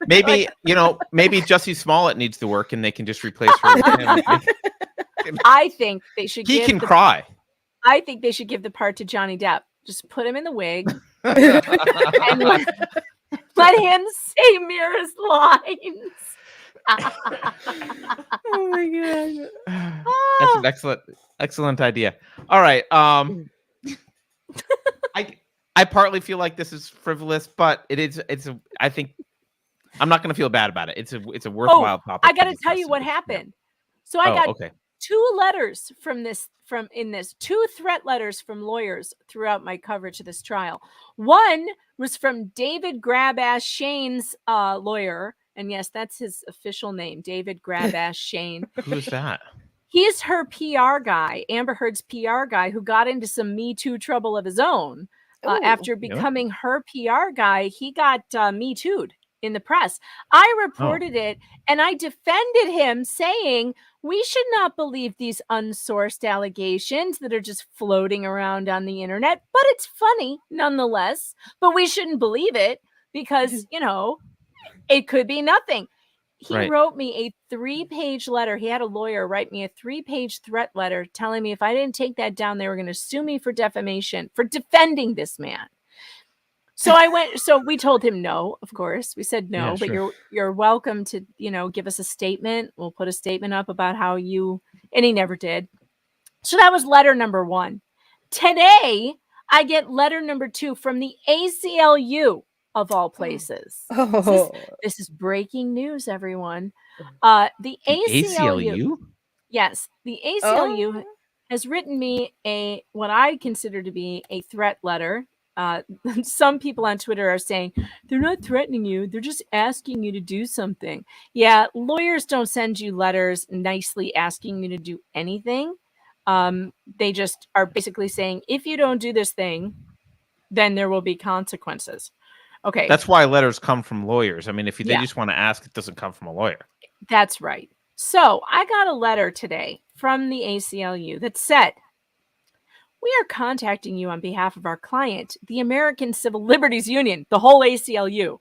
Maybe Jussie Smollett needs to work and they can just replace her with him. I think they should cry. I think they should give the part to Johnny Depp. Just put him in the wig and let him say Mira's lines. Oh my god. That's an excellent idea. All right. I partly feel like this is frivolous, but I think I'm not going to feel bad about it. It's a worthwhile topic. I got to tell you what happened. So I got 2 letters two threat letters from lawyers throughout my coverage of this trial. One was from David Grabash Shane's lawyer. And yes, that's his official name, David Grabash Shane. Who's that? He's her PR guy, Amber Heard's PR guy, who got into some Me Too trouble of his own. After becoming her PR guy, he got Me Too'd in the press. I reported it, and I defended him, saying we should not believe these unsourced allegations that are just floating around on the internet. But it's funny, nonetheless. But we shouldn't believe it because, it could be nothing. He wrote me a 3-page letter. He had a lawyer write me a 3-page threat letter telling me if I didn't take that down, they were going to sue me for defamation for defending this man. So we told him no, of course. We said no, but you're welcome to, give us a statement. We'll put a statement up about how and he never did. So that was letter number 1. Today, I get letter number 2 from the ACLU. Of all places. This is breaking news, everyone. The ACLU? Yes, the ACLU has written me what I consider to be a threat letter. Some people on Twitter are saying, they're not threatening you, they're just asking you to do something. Yeah, lawyers don't send you letters nicely asking you to do anything. They just are basically saying, if you don't do this thing, then there will be consequences. Okay. That's why letters come from lawyers. I mean, if they just want to ask, it doesn't come from a lawyer. That's right. So I got a letter today from the ACLU that said, we are contacting you on behalf of our client, the American Civil Liberties Union, the whole ACLU.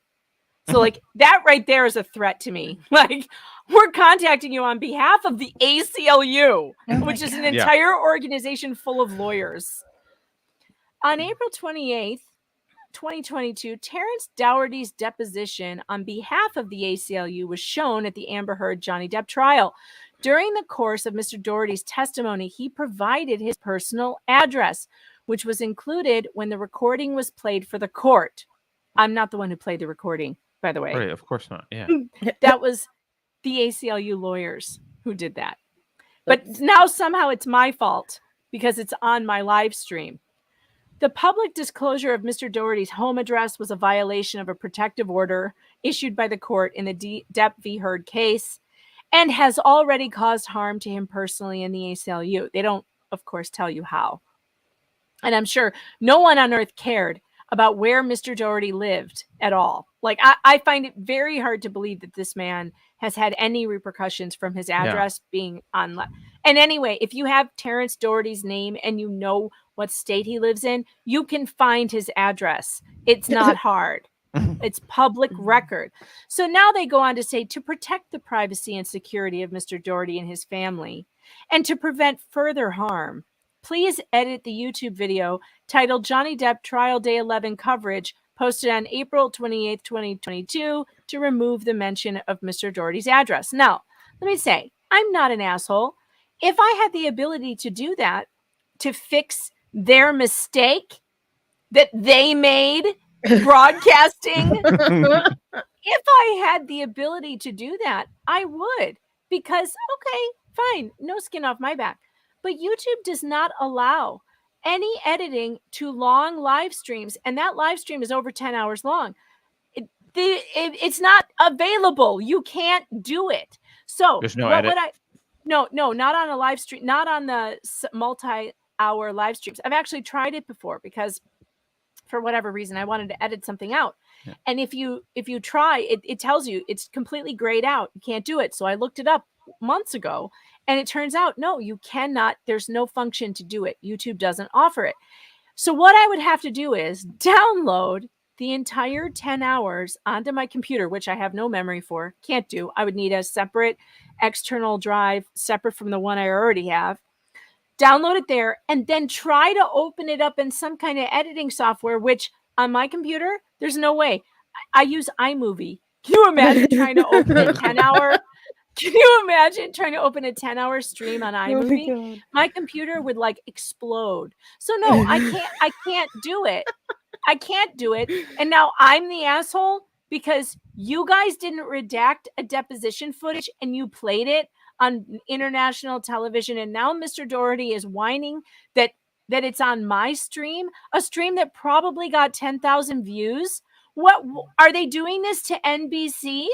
So like that right there is a threat to me. Like we're contacting you on behalf of the ACLU, which is an entire organization full of lawyers. On April 28th, 2022, Terrence Dougherty's deposition on behalf of the ACLU was shown at the Amber Heard Johnny Depp trial. During the course of Mr. Dougherty's testimony, he provided his personal address, which was included when the recording was played for the court. I'm not the one who played the recording, by the way. Right, of course not. Yeah. That was the ACLU lawyers who did that. But now somehow it's my fault because it's on my live stream. The public disclosure of Mr. Dougherty's home address was a violation of a protective order issued by the court in the Depp v. Heard case and has already caused harm to him personally in the ACLU. They don't, of course, tell you how. And I'm sure no one on earth cared about where Mr. Dougherty lived at all. Like, I find it very hard to believe that this man has had any repercussions from his address being on. And anyway, if you have Terrence Dougherty's name and you know what state he lives in, you can find his address. It's not hard. It's public record. So now they go on to say, to protect the privacy and security of Mr. Dougherty and his family, and to prevent further harm, please edit the YouTube video titled Johnny Depp Trial Day 11 Coverage, posted on April 28th, 2022, to remove the mention of Mr. Dougherty's address. Now, let me say, I'm not an asshole. If I had the ability to do that, to fix their mistake that they made broadcasting, if I had the ability to do that, I would. Because, okay, fine, no skin off my back. But YouTube does not allow any editing to long live streams, and that live stream is over 10 hours long, it's not available. You can't do it. So there's no edit. No, not on a live stream, not on the multi-hour live streams. I've actually tried it before because for whatever reason I wanted to edit something out. Yeah. And if you try, it tells you it's completely grayed out. You can't do it. So I looked it up months ago, and it turns out, no, you cannot. There's no function to do it. YouTube doesn't offer it. So what I would have to do is download the entire 10 hours onto my computer, which I have no memory for. Can't do. I would need a separate external drive, separate from the one I already have. Download it there, and then try to open it up in some kind of editing software, which on my computer, there's no way. I use iMovie. Can you imagine trying to open a 10-hour? Can you imagine trying to open a 10-hour stream on iMovie? Oh my computer would like explode. So no, I can't do it. I can't do it. And now I'm the asshole because you guys didn't redact a deposition footage and you played it on international television. And now Mr. Doherty is whining that it's on my stream, a stream that probably got 10,000 views. What are they doing this to NBC?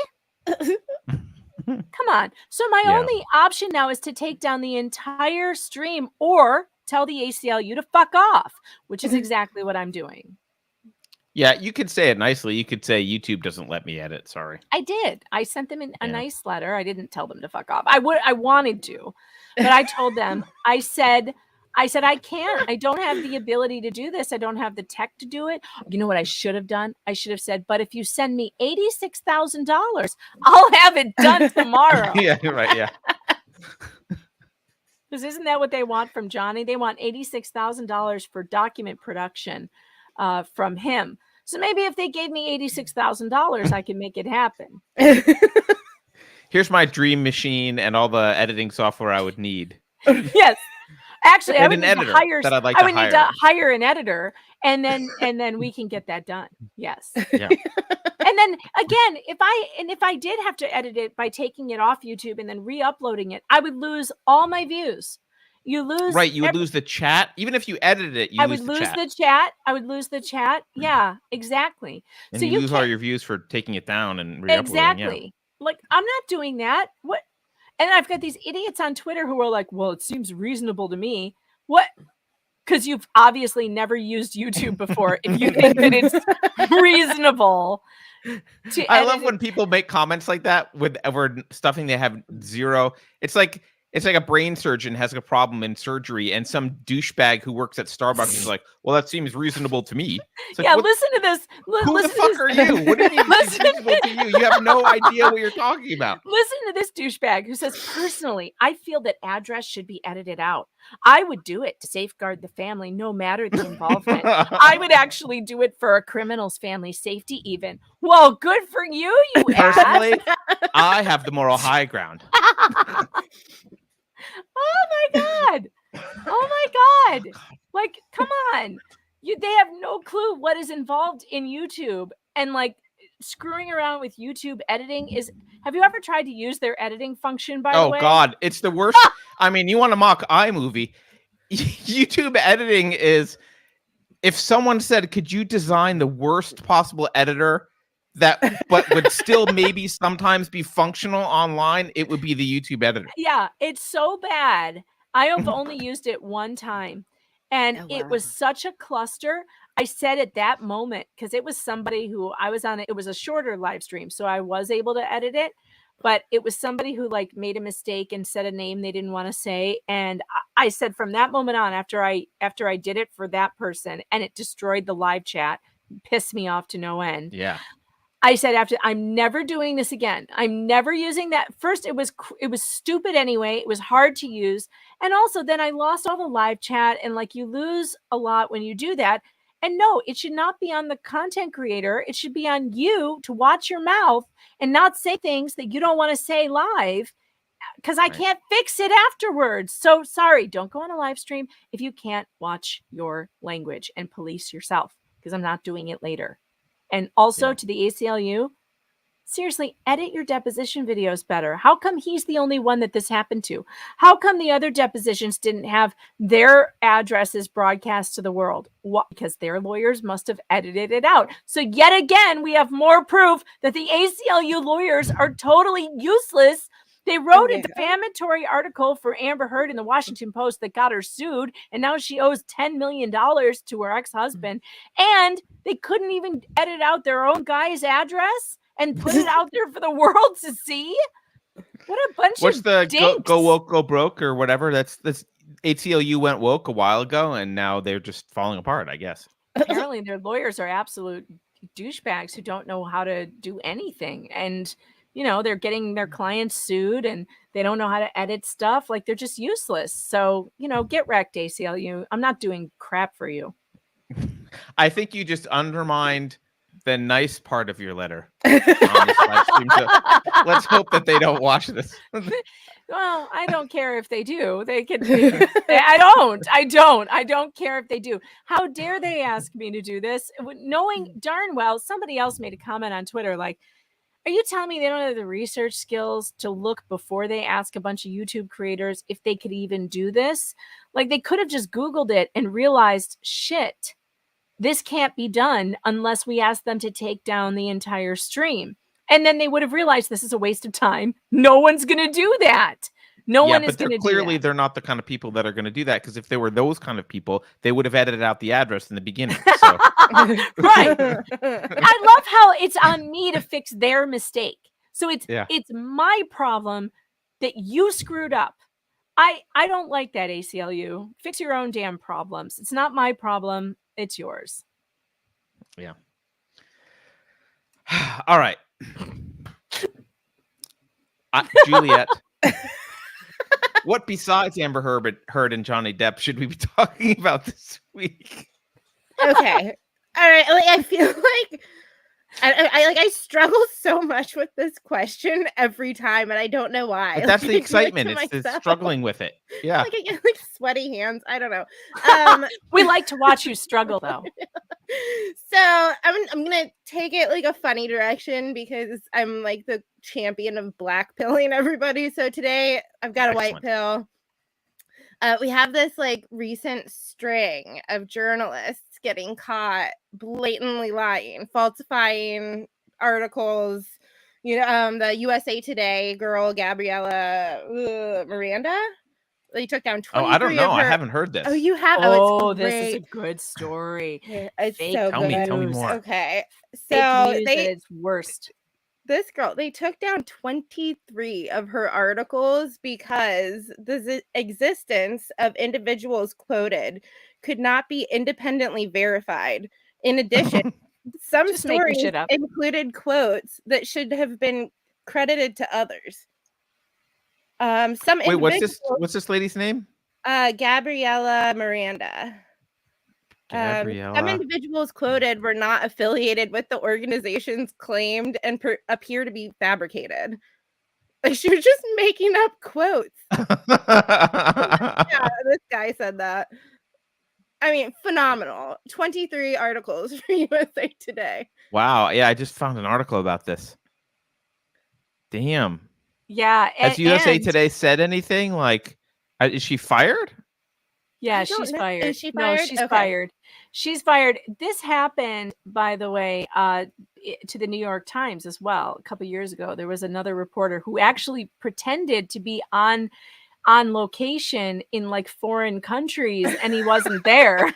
Come on. So my only option now is to take down the entire stream or tell the ACLU to fuck off, which is exactly what I'm doing. Yeah, you could say it nicely. You could say YouTube doesn't let me edit. Sorry. I did. I sent them a nice letter. I didn't tell them to fuck off. I wanted to, but I told them, I said, I can't. I don't have the ability to do this. I don't have the tech to do it. You know what I should have done? I should have said, but if you send me $86,000, I'll have it done tomorrow. Yeah, right. Yeah. Because isn't that what they want from Johnny? They want $86,000 for document production from him. So maybe if they gave me $86,000, I can make it happen. Here's my dream machine and all the editing software I would need. Yes. Actually, I would need to hire. That I'd like I would need to hire an editor, and then we can get that done. Yes. Yeah. And then again, if I did have to edit it by taking it off YouTube and then re-uploading it, I would lose all my views. You lose. Right. You would lose the chat. Even if you edited it, I would lose the chat. I would lose the chat. Yeah, exactly. And so you lose all your views for taking it down and re-uploading. Exactly. Yeah. Like, I'm not doing that. What? And I've got these idiots on Twitter who are like, well, it seems reasonable to me. What? Because you've obviously never used YouTube before if you think that it's reasonable. I love when people make comments like that with stuffing they have zero. It's like a brain surgeon has a problem in surgery, and some douchebag who works at Starbucks is like, "Well, that seems reasonable to me." Like, yeah, listen to this. Who the fuck are you? What do you mean it's reasonable to you? You have no idea what you're talking about. Listen to this douchebag who says, "Personally, I feel that address should be edited out. I would do it to safeguard the family, no matter the involvement. I would actually do it for a criminal's family safety, even." Well, good for you, you personally. I have the moral high ground. Oh my god! Oh my god! Like, come on! They have no clue what is involved in YouTube, and like screwing around with YouTube editing is. Have you ever tried to use their editing function? By the way, oh god, it's the worst. I mean, you want to mock iMovie? YouTube editing is. If someone said, "Could you design the worst possible editor?" but would still maybe sometimes be functional online, it would be the YouTube editor. Yeah, it's so bad. I have only used it one time, and it was such a cluster. I said at that moment, because it was somebody who I was on, it was a shorter live stream, so I was able to edit it, but it was somebody who like made a mistake and said a name they didn't want to say. And I said from that moment on, after I did it for that person, and it destroyed the live chat, pissed me off to no end. Yeah. I said I'm never doing this again. I'm never using that. First, it was stupid anyway. It was hard to use. And also then I lost all the live chat, and like you lose a lot when you do that. And no, it should not be on the content creator. It should be on you to watch your mouth and not say things that you don't want to say live, because I can't fix it afterwards. So sorry, don't go on a live stream if you can't watch your language, and police yourself, because I'm not doing it later. And also to the ACLU, seriously, edit your deposition videos better. How come he's the only one that this happened to? How come the other depositions didn't have their addresses broadcast to the world? What? Because their lawyers must have edited it out. So yet again, we have more proof that the ACLU lawyers are totally useless. They wrote a defamatory article for Amber Heard in the Washington Post that got her sued, and now she owes $10 million to her ex-husband. And they couldn't even edit out their own guy's address and put it out there for the world to see. What a bunch What's of the dinks. go woke, go broke or whatever? That's ACLU went woke a while ago, and now they're just falling apart, I guess. Apparently, their lawyers are absolute douchebags who don't know how to do anything. And they're getting their clients sued and they don't know how to edit stuff. Like, they're just useless. So, get wrecked, ACLU. I'm not doing crap for you. I think you just undermined the nice part of your letter on this live stream. So let's hope that they don't watch this. Well, I don't care if they do. They can. I don't care if they do. How dare they ask me to do this? Knowing darn well, somebody else made a comment on Twitter like, are you telling me they don't have the research skills to look before they ask a bunch of YouTube creators if they could even do this? Like, they could have just Googled it and realized, shit, this can't be done unless we ask them to take down the entire stream. And then they would have realized this is a waste of time. No one's going to do that. No one is going to do that. Clearly, they're not the kind of people that are going to do that, because if they were those kind of people, they would have edited out the address in the beginning. So. Right. I love how it's on me to fix their mistake. So it's my problem that you screwed up. I don't like that, ACLU. Fix your own damn problems. It's not my problem. It's yours. Yeah. All right. Juliet. What besides Amber Heard and Johnny Depp should we be talking about this week? Okay. All right. Like, I feel like I struggle so much with this question every time, and I don't know why. But that's the excitement. It's struggling with it. Yeah. Like, I get like sweaty hands. I don't know. We like to watch you struggle, though. So I'm gonna take it like a funny direction because I'm like the champion of black pilling everybody. So today I've got a white pill. We have this like recent string of journalists getting caught blatantly lying, falsifying articles. The USA Today girl Gabriela Miranda. They took down 23. Oh, I don't know. I haven't heard this. Oh, you have? Oh, this is a good story. Yeah, it's Fake so tell good. me more. Okay, so it's worst. This girl, they took down 23 of her articles because the existence of individuals quoted could not be independently verified. In addition, some stories included quotes that should have been credited to others. Wait, what's this lady's name? Gabriela Miranda. Gabriela. Some individuals quoted were not affiliated with the organizations claimed and appear to be fabricated. Like, she was just making up quotes. Yeah, this guy said that. I mean, phenomenal. 23 articles for USA Today. Wow. Yeah, I just found an article about this. Damn. Yeah. Has USA Today said anything? Like, is she fired? Yeah, she's fired. Is she fired? No, she's fired. She's fired. This happened, by the way, to the New York Times as well. A couple of years ago, there was another reporter who actually pretended to be on location in like foreign countries, and he wasn't there.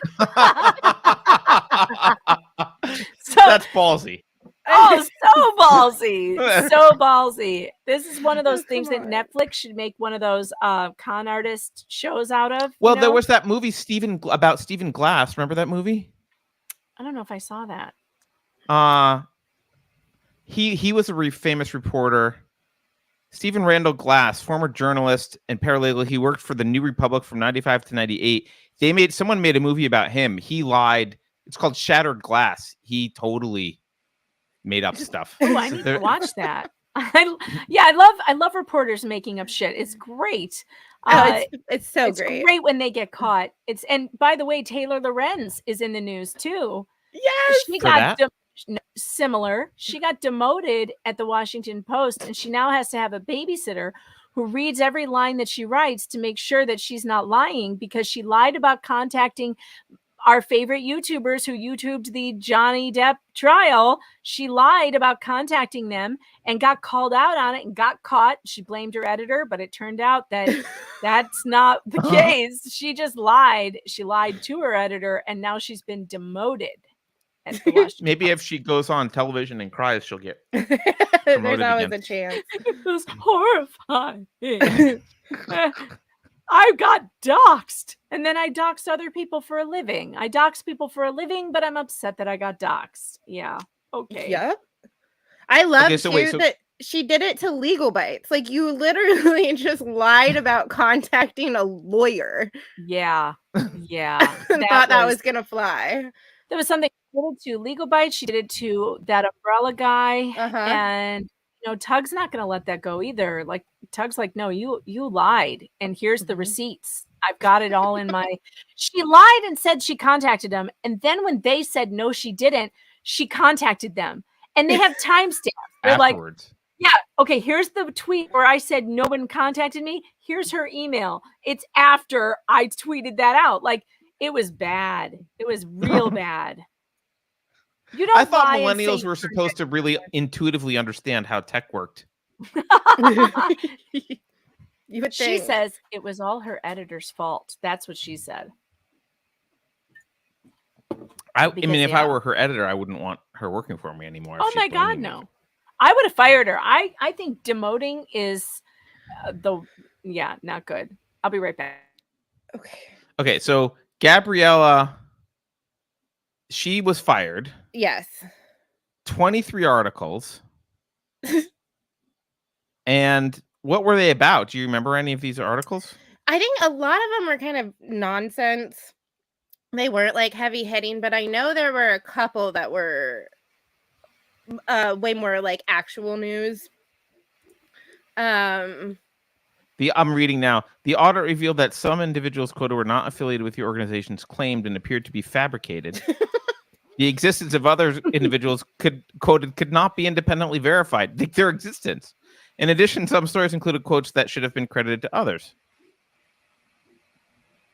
So that's ballsy. Oh, so ballsy. So ballsy. This is one of those things that Netflix should make one of those con artist shows out of. Well, there was that movie about Stephen Glass. Remember that movie? I don't know if I saw that. He was a famous reporter. Stephen Randall Glass, former journalist and paralegal. He worked for the New Republic from 95 to 98. Someone made a movie about him. He lied. It's called Shattered Glass. He totally made up stuff. Oh, I need to watch that. I love reporters making up shit. It's great. It's so great. It's great when they get caught. And by the way, Taylor Lorenz is in the news too. Yes, she got similar. She got demoted at the Washington Post, and she now has to have a babysitter who reads every line that she writes to make sure that she's not lying, because she lied about contacting our favorite YouTubers who YouTubed the Johnny Depp trial. She lied about contacting them and got called out on it and got caught. She blamed her editor, but it turned out that that's not the case. She just lied. She lied to her editor, and now she's been demoted. At the Washington Maybe Post. if she goes on television and cries, she'll get There's always again. a chance. It was horrifying. I got doxxed, and then I doxed other people for a living. I dox people for a living, but I'm upset that I got doxed. Yeah. Okay. Yep. I love Okay, so wait, so- that she did it to legal bites. Like, you literally just lied about contacting a lawyer. Yeah. Yeah. Thought that was gonna fly. There was something she did it to Legal Bites. She did it to that umbrella guy. And Tug's not gonna let that go either. Like, Tug's like, no, you lied, and here's the receipts. I've got it all in my. She lied and said she contacted them, and then when they said no, she didn't, she contacted them, and they have timestamps. They're Afterwards. like, yeah, okay, here's the tweet where I said no one contacted me. Here's her email. It's after I tweeted that out. Like, it was bad. It was real bad. You don't. I thought millennials were supposed to really intuitively understand how tech worked. You would She think. says it was all her editor's fault. That's what she said. I mean, if I were her editor, I wouldn't want her working for me anymore. Oh my God, no. I would have fired her. I think demoting is not good. I'll be right back. Okay, so Gabriela, she was fired. Yes. 23 articles. And what were they about? Do you remember any of these articles? I think a lot of them were kind of nonsense. They weren't like heavy hitting, but I know there were a couple that were way more like actual news. I'm reading now. The audit revealed that some individuals quoted were not affiliated with the organizations claimed and appeared to be fabricated. The existence of other individuals could not be independently verified. Their existence. In addition, some stories included quotes that should have been credited to others.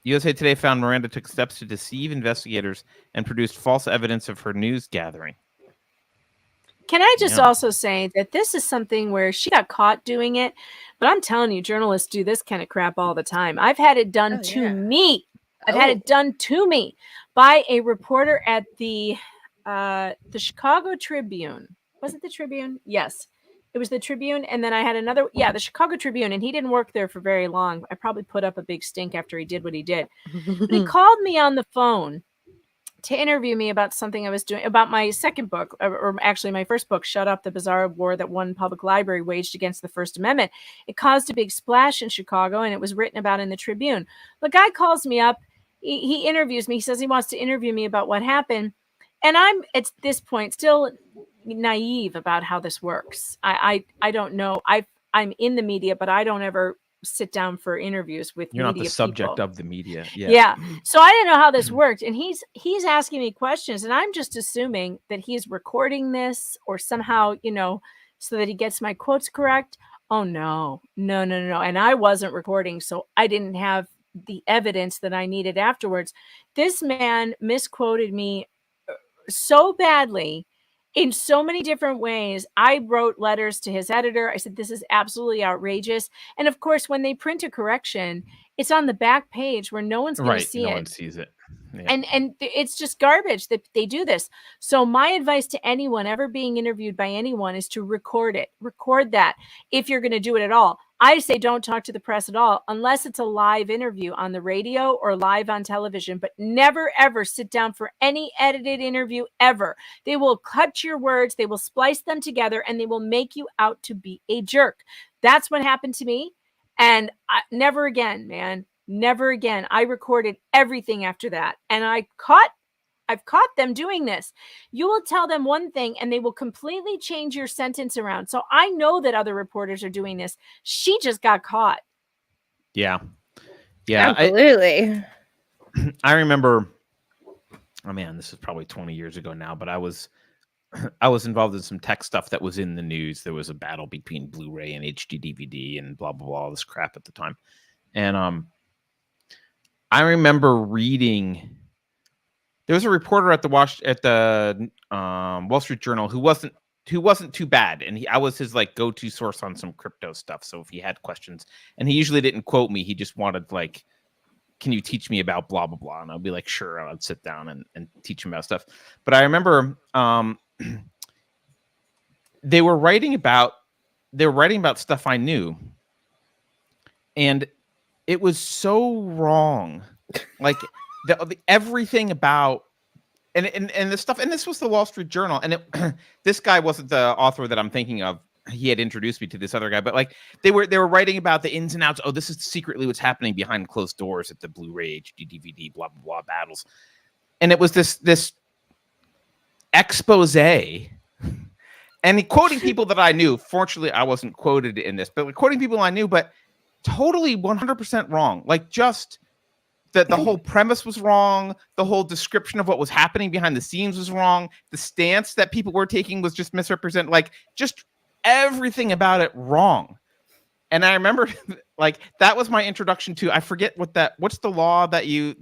USA Today found Miranda took steps to deceive investigators and produced false evidence of her news gathering. Can I just also say that this is something where she got caught doing it, but I'm telling you, journalists do this kind of crap all the time. I've had it done to me. I've had it done to me by a reporter at the Chicago Tribune. Was it the Tribune? Yes. It was the Tribune, and then I had another, the Chicago Tribune, and he didn't work there for very long. I probably put up a big stink after he did what he did. But he called me on the phone to interview me about something I was doing, about my second book, or actually my first book, Shut Up, the Bizarre War That One Public Library Waged Against the First Amendment. It caused a big splash in Chicago, and it was written about in the Tribune. The guy calls me up. He interviews me. He says he wants to interview me about what happened. And I'm, at this point, still naive about how this works. I don't know. I'm in the media, but I don't ever sit down for interviews with You're media not the subject people. of the media. Yeah. So I didn't know how this worked. And he's asking me questions, and I'm just assuming that he's recording this or somehow, so that he gets my quotes correct. Oh, no. And I wasn't recording, so I didn't have the evidence that I needed afterwards. This man misquoted me so badly in so many different ways. I wrote letters to his editor. I said, this is absolutely outrageous. And of course, when they print a correction, it's on the back page where no one's going to see it. No one sees it. Yeah. And it's just garbage that they do this. So my advice to anyone ever being interviewed by anyone is to record it. Record that if you're going to do it at all. I say don't talk to the press at all unless it's a live interview on the radio or live on television, but never, ever sit down for any edited interview ever. They will cut your words, they will splice them together, and they will make you out to be a jerk. That's what happened to me. And never again, man. Never again. I recorded everything after that. And I've caught them doing this. You will tell them one thing and they will completely change your sentence around. So I know that other reporters are doing this. She just got caught. Yeah. Absolutely. I remember, oh man, this is probably 20 years ago now, but I was I was involved in some tech stuff that was in the news. There was a battle between Blu-ray and HD DVD and blah blah blah, all this crap at the time. And I remember reading. There was a reporter at the Wall Street Journal who wasn't too bad, and I was his like go-to source on some crypto stuff. So if he had questions, and he usually didn't quote me, he just wanted like, can you teach me about blah blah blah? And I'll be like, sure. And I'd sit down and teach him about stuff. But I remember they were writing about stuff I knew, and it was so wrong. Like everything about and the stuff, and this was the Wall Street Journal, and this guy wasn't the author that I'm thinking of. He had introduced me to this other guy, but like they were writing about the ins and outs. Oh, this is secretly what's happening behind closed doors at the Blu-ray, HD, DVD, blah blah blah battles, and it was this expose, and quoting people that I knew. Fortunately, I wasn't quoted in this, but quoting people I knew, but totally 100% wrong. Like just that the whole premise was wrong. The whole description of what was happening behind the scenes was wrong. The stance that people were taking was just misrepresented. Like just everything about it wrong. And I remember like that was my introduction to, I forget what's the law that you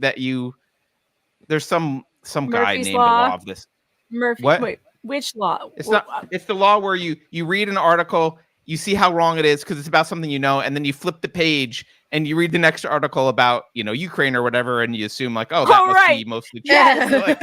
there's some guy Murphy's named Law. the law of this. Murphy. What? Wait, which law? It's the law where you read an article, you see how wrong it is because it's about something you know, and then you flip the page and you read the next article about, Ukraine or whatever, and you assume like, oh, that must be mostly true. Yeah.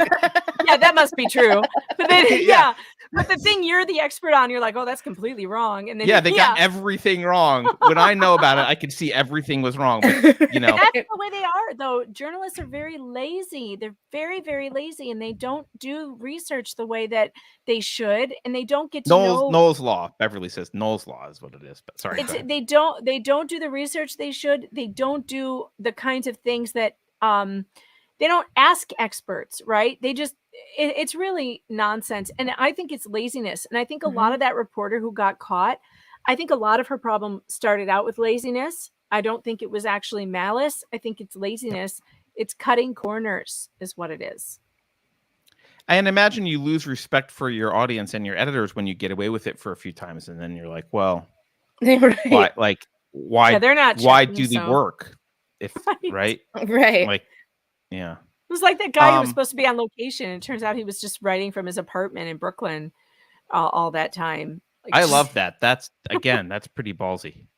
Yeah, that must be true. But then, but the thing you're the expert on, you're like, oh, that's completely wrong. And then they got everything wrong. When I know about it, I can see everything was wrong. But, That's the way they are, though. Journalists are very lazy. They're very, very lazy, and they don't do research the way that they should, and they don't get to know. Knowles Law. Beverly says Knowles Law is what it is. But sorry, they don't do the research they should. They don't do the kinds of things that they don't ask experts, right? They just it's really nonsense. And I think it's laziness. And I think a lot of that reporter who got caught, I think a lot of her problem started out with laziness. I don't think it was actually malice. I think it's laziness. It's cutting corners is what it is. And imagine you lose respect for your audience and your editors when you get away with it for a few times. And then you're like, well, why they're not why checking, do the work? If right. Like, yeah. It was like that guy who was supposed to be on location. And it turns out he was just writing from his apartment in Brooklyn all that time. Like, I love that. That's pretty ballsy.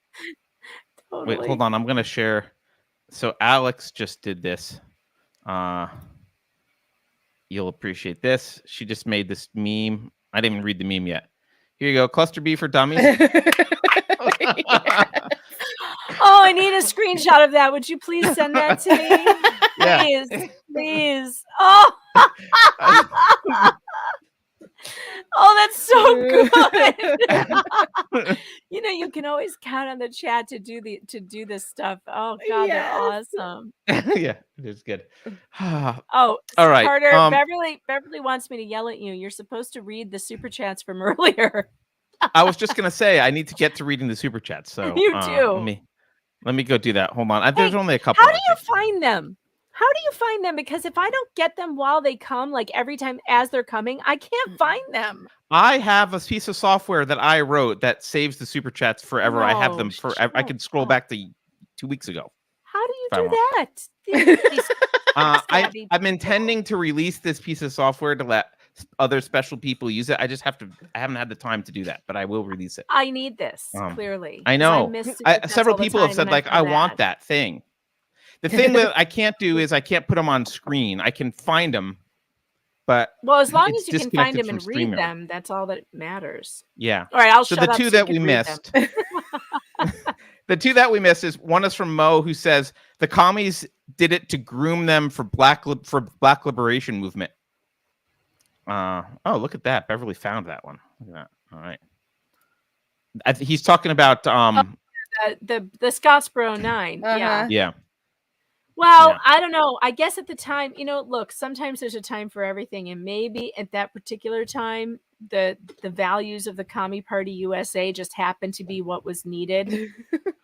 Totally. Wait, hold on. I'm going to share. So Alex just did this. You'll appreciate this. She just made this meme. I didn't even read the meme yet. Here you go. Cluster B for dummies. Oh, I need a screenshot of that. Would you please send that to me? Please. Oh. Oh, that's so good. You can always count on the chat to do this stuff. Oh God, yes. They're awesome. Yeah, it is good. Oh, all right. Carter, Beverly wants me to yell at you. You're supposed to read the super chats from earlier. I was just gonna say I need to get to reading the super chats. So you do. Let me go do that. Hold on. There's only a couple. How do you find them? Because if I don't get them while they come, like every time as they're coming, I can't find them. I have a piece of software that I wrote that saves the super chats forever. I have them forever. I can scroll back to 2 weeks ago. How do you do that? I'm intending to release this piece of software to let other special people use it. I haven't had the time to do that, but I will release it. I need this clearly. I know. Several people have said like, I want that thing. The thing that I can't do is I can't put them on screen. I can find them, but as long as you can find them and read them, that's all that matters. Yeah. All right. So the two that we missed. The two that we missed is one is from Mo, who says the commies did it to groom them for black liberation movement. Look at that. Beverly found that one. Look at that. All right. He's talking about the Scottsboro 9. Yeah. Well, I don't know. I guess at the time, look, sometimes there's a time for everything. And maybe at that particular time, the values of the Commie Party USA just happened to be what was needed.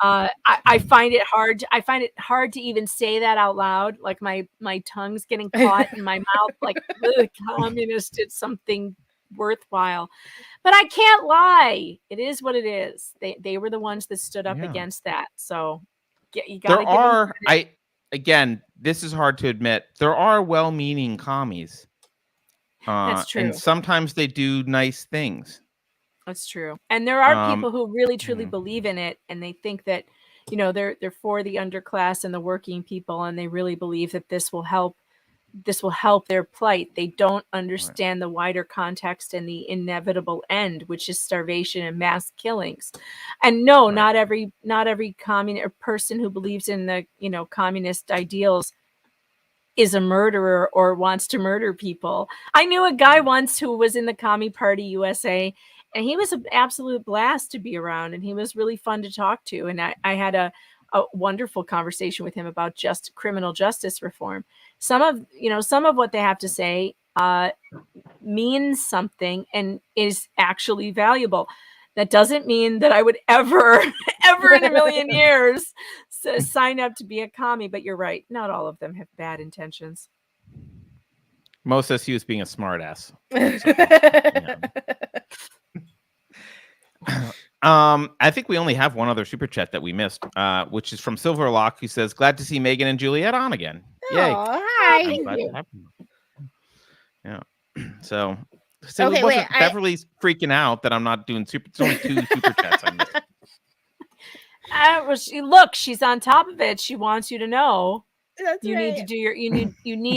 I find it hard. I find it hard to even say that out loud. Like my tongue's getting caught in my mouth. Like the communists did something worthwhile. But I can't lie. It is what it is. They were the ones that stood up against that. So you got to again, this is hard to admit. There are well-meaning commies. That's true. And sometimes they do nice things. That's true. And there are people who really truly believe in it, and they think that, you know, they're for the underclass and the working people, and they really believe that this will help their plight. They don't understand the wider context and the inevitable end, which is starvation and mass killings. And no, not every communist or person who believes in the, you know, communist ideals is a murderer or wants to murder people. I knew a guy once who was in the Commie Party USA, and he was an absolute blast to be around, and he was really fun to talk to. And I had a wonderful conversation with him about just criminal justice reform. Some of what they have to say means something and is actually valuable. That doesn't mean that I would ever in a million years sign up to be a commie, but you're right. Not all of them have bad intentions. Most SUs being a smartass. I think we only have one other super chat that we missed, which is from Silverlock, who says, "Glad to see Megan and Juliet on again." Yay! Hi. Yeah. So Beverly's freaking out that I'm not doing super. It's only 2 super chats. She's on top of it. She wants you to know. You need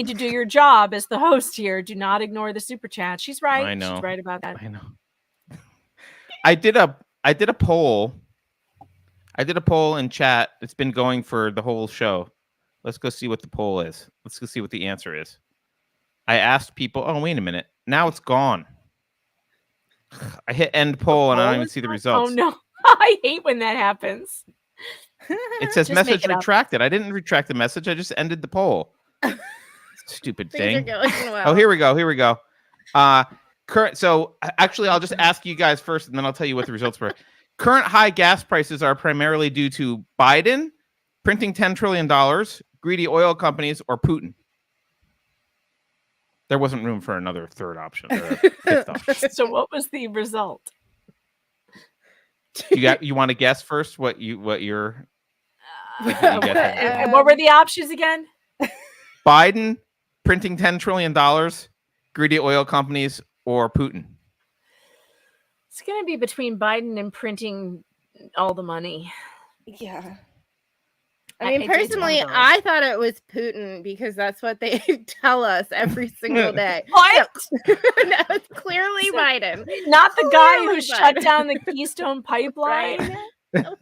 to do your job as the host here. Do not ignore the super chat. She's right. I know. She's right about that. I know. I did a poll. I did a poll in chat. It's been going for the whole show. Let's go see what the poll is. Let's go see what the answer is. I asked people. Oh, wait a minute. Now it's gone. I hit end poll and I don't even see the results. Oh no! I hate when that happens. It says message retracted. I didn't retract the message. I just ended the poll. Stupid thing. Oh, here we go. So actually, I'll just ask you guys first, and then I'll tell you what the results were. Current high gas prices are primarily due to Biden printing $10 trillion, greedy oil companies, or Putin. There wasn't room for another third option. Or fifth option. So what was the result? You want to guess first what your and what were the options again? Biden printing $10 trillion, greedy oil companies, or Putin? It's going to be between Biden and printing all the money. Yeah. I mean, personally, I thought it was Putin because that's what they tell us every single day. What? No, it's clearly Biden. Not the guy who shut down the Keystone Pipeline. What?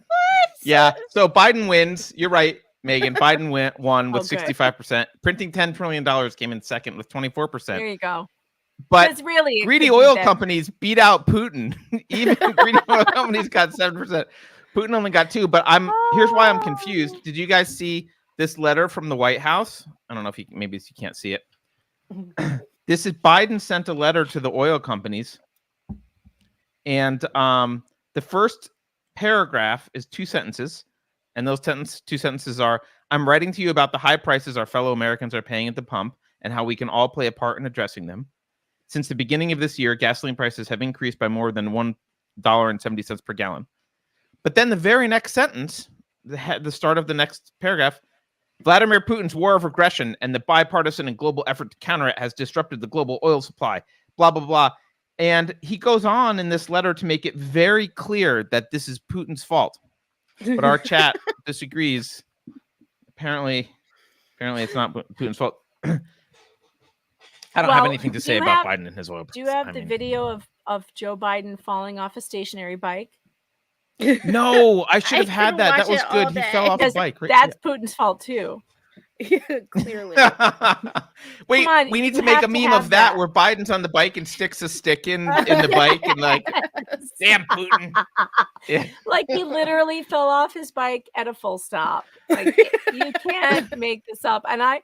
Yeah. So Biden wins. You're right, Megan. Biden won with 65%. Printing $10 trillion came in second with 24%. There you go. But really greedy oil companies beat out Putin. Even greedy oil companies got 7%. Putin only got 2%, but here's why I'm confused. Did you guys see this letter from the White House? I don't know if maybe you can't see it. This is Biden sent a letter to the oil companies, and the first paragraph is 2 sentences, and those 2 sentences are: "I'm writing to you about the high prices our fellow Americans are paying at the pump and how we can all play a part in addressing them. Since the beginning of this year, gasoline prices have increased by more than $1.70 per gallon." But then the very next sentence, the start of the next paragraph, "Vladimir Putin's war of aggression and the bipartisan and global effort to counter it has disrupted the global oil supply, blah, blah, blah." And he goes on in this letter to make it very clear that this is Putin's fault. But our chat disagrees. Apparently it's not Putin's fault. I don't have anything to say about Biden and his oil. Do you have the video of Joe Biden falling off a stationary bike? No, I should have had that. That was good. He fell off a bike. Right? That's Putin's fault too. Clearly. Wait, we need to make a meme of that where Biden's on the bike and sticks a stick in the bike and like, damn Putin. Yeah. Like he literally fell off his bike at a full stop. Like you can't make this up. And I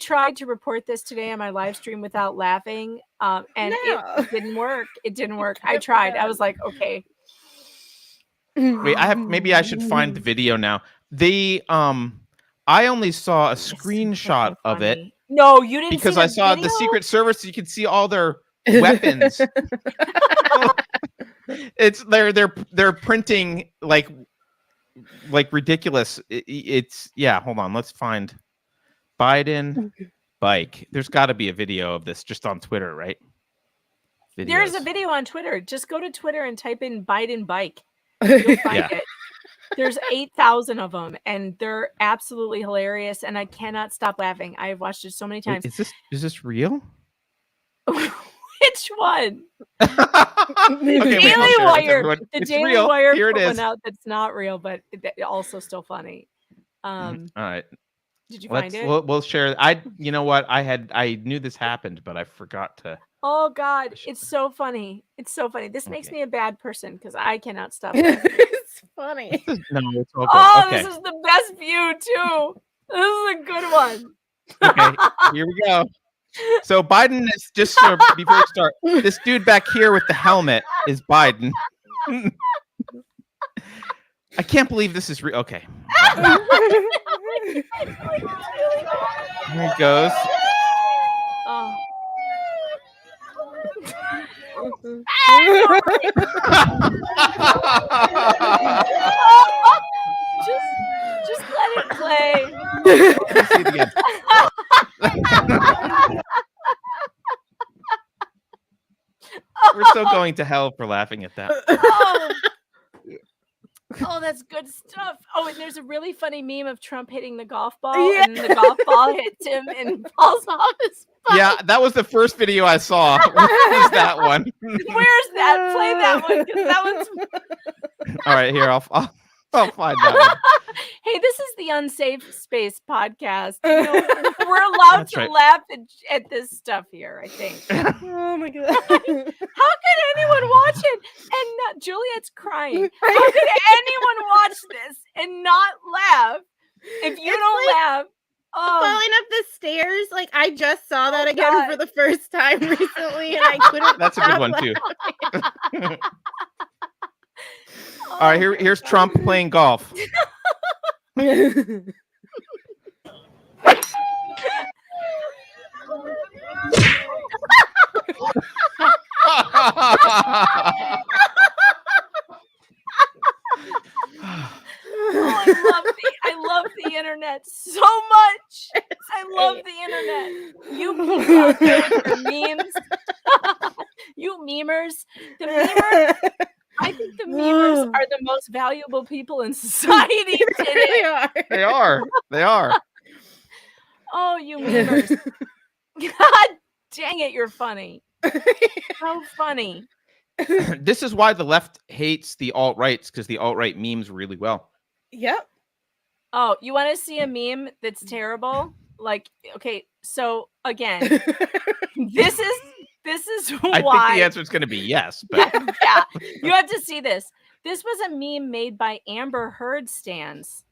tried to report this today on my live stream without laughing, and it didn't work. It didn't work. I tried. I was like, okay. Wait, maybe I should find the video now. I only saw a screenshot of it. No, you didn't. Because see I saw video? the Secret Service. You could see all their weapons. It's they're printing like ridiculous. It's hold on, let's find Biden bike. There's got to be a video of this just on Twitter, right? There's a video on Twitter. Just go to Twitter and type in Biden bike. You'll find it. There's 8,000 of them, and they're absolutely hilarious. And I cannot stop laughing. I have watched it so many times. Wait, is this real? Which one? The Daily Wire. The It's Daily real. Wire Here it put is. one out that's not real, but also still funny. All right. Did you find it? We'll share. You know what? I knew this happened, but I forgot to. Oh God, it's so funny. It's so funny. This makes me a bad person because I cannot stop laughing. It's funny. No, it's all good. Oh, Okay. this is the best view too. This is a good one. Okay, here we go. So Biden is just before we start. This dude back here with the helmet is Biden. I can't believe this is real. Okay. Here it goes. Oh. just let it play. Let's see it again. We're so going to hell for laughing at that. Oh, that's good stuff. Oh, and there's a really funny meme of Trump hitting the golf ball, and the golf ball hits him and falls off his butt. Yeah, that was the first video I saw. Was that one? Where's that? Play that one, because that one's. All right, here I'll find that one. Hey, this is the Unsafe Space podcast. You know, we're allowed to laugh at this stuff here, I think. Oh my God. How could anyone watch it and not? Juliet's crying. How could anyone watch this and not laugh? If you don't laugh, falling up the stairs, like I just saw that again for the first time recently, and I couldn't. That's a good one too. All right, here's Trump playing golf. I love the internet so much. I love the internet. You people out there with your memes. You memers. The memers. I think the memers are the most valuable people in society today. They are. Oh, you memers. God dang it, you're funny. So funny. This is why the left hates the alt-rights, because the alt-right memes really well. Yep. Oh, you want to see a meme that's terrible? Like, okay, so again, this is why. I think the answer is going to be yes. But yeah, you have to see this. This was a meme made by Amber Heard stans.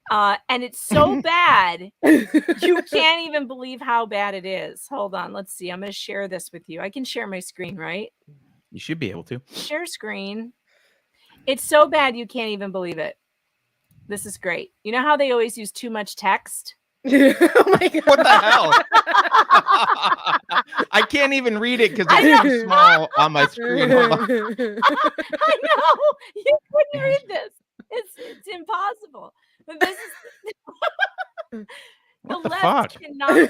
And it's so bad, you can't even believe how bad it is. Hold on, let's see. I'm going to share this with you. I can share my screen, right? You should be able to. Share screen. It's so bad, you can't even believe it. This is great. You know how they always use too much text? Oh my God. What the hell? I can't even read it because it's too small on my screen. Hold on. I know. You couldn't read this. It's impossible. But this is the left fuck? cannot meme.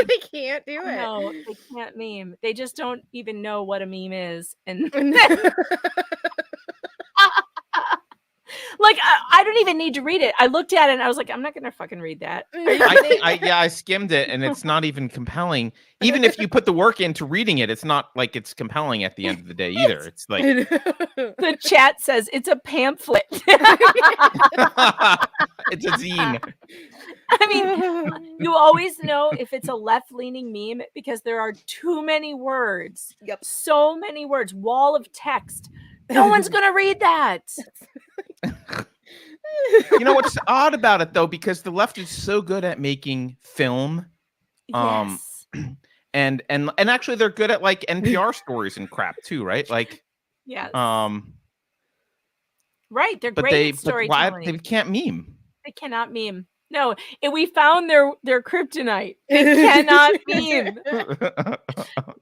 They can't do it. No, they can't meme. They just don't even know what a meme is. And like I don't even need to read it. I looked at it and I was like, I'm not gonna fucking read that. I skimmed it and it's not even compelling. Even if you put the work into reading it, it's not like it's compelling at the end of the day either. It's like the chat says it's a pamphlet. It's a zine. I mean, you always know if it's a left-leaning meme because there are too many words. Yep. So many words. Wall of text. No one's gonna read that. You know what's odd about it though, because the left is so good at making film, Yes. and actually they're good at like NPR stories and crap too, right? Like, Yes. But Right. They're great at why storytelling. they can't meme? They cannot meme. No, and we found their kryptonite. They cannot meme.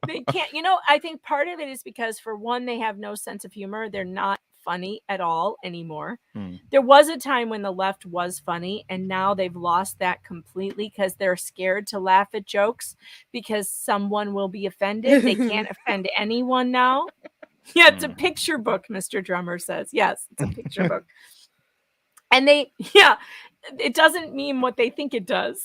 They can't. You know, I think part of it is because, for one, they have no sense of humor. They're not funny at all anymore. There was a time when the left was funny, and now they've lost that completely because they're scared to laugh at jokes because someone will be offended. They can't offend anyone now. Yeah, it's a picture book, Mr. Drummer says. Yes, it's a picture book. And it doesn't mean what they think it does.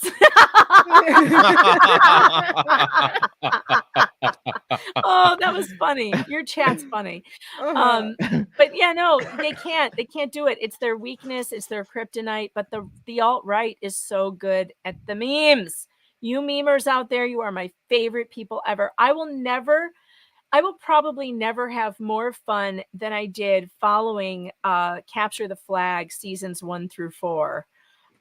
Oh, that was funny. Your chat's funny. But yeah, no, they can't do it. It's their weakness. It's their kryptonite. But the alt-right is so good at the memes. You memers out there, you are my favorite people ever. I will probably never have more fun than I did following Capture the Flag seasons 1 through 4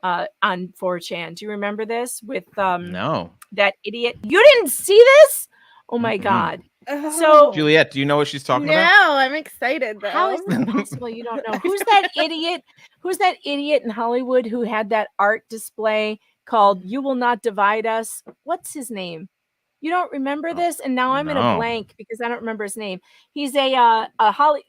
on 4chan. Do you remember this with No. that idiot? You didn't see this? Oh my God. So Juliet, do you know what she's talking about? No, I'm excited though. How is it possible you don't know? Who's that idiot? Who's that idiot in Hollywood who had that art display called "You Will Not Divide Us"? What's his name? You don't remember this? And now I'm in a blank because I don't remember his name. He's a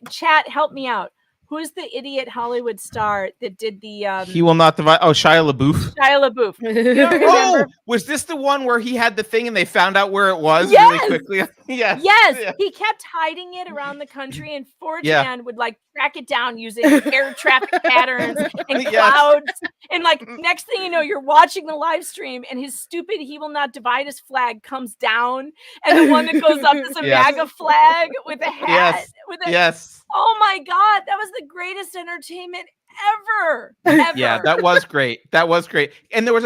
chat. Help me out. Who's the idiot Hollywood star that did the? He will not divide. Oh, Shia LaBeouf. Shia LaBeouf. You don't remember? Was this the one where he had the thing and they found out where it was Yes! really quickly? Yes. Yes. Yeah. He kept hiding it around the country, and 4chan would like track it down using air traffic patterns and clouds. And like next thing you know, you're watching the live stream, and his stupid "He Will Not Divide Us" flag comes down, and the one that goes up is a MAGA flag with a hat. Yes. Oh my God, that was the greatest entertainment ever. Yeah, that was great. And there was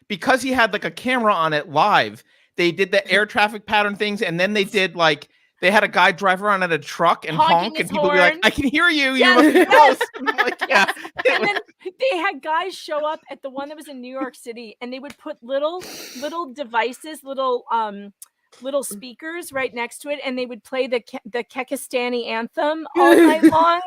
because he had like a camera on it live, they did the air traffic pattern things, and then they did they had a guy drive around in a truck and honk, and people would be like, "I can hear you. You must be close." Like, yeah. And then they had guys show up at the one that was in New York City, and they would put little devices, little speakers right next to it, and they would play the Kekistani anthem all night long.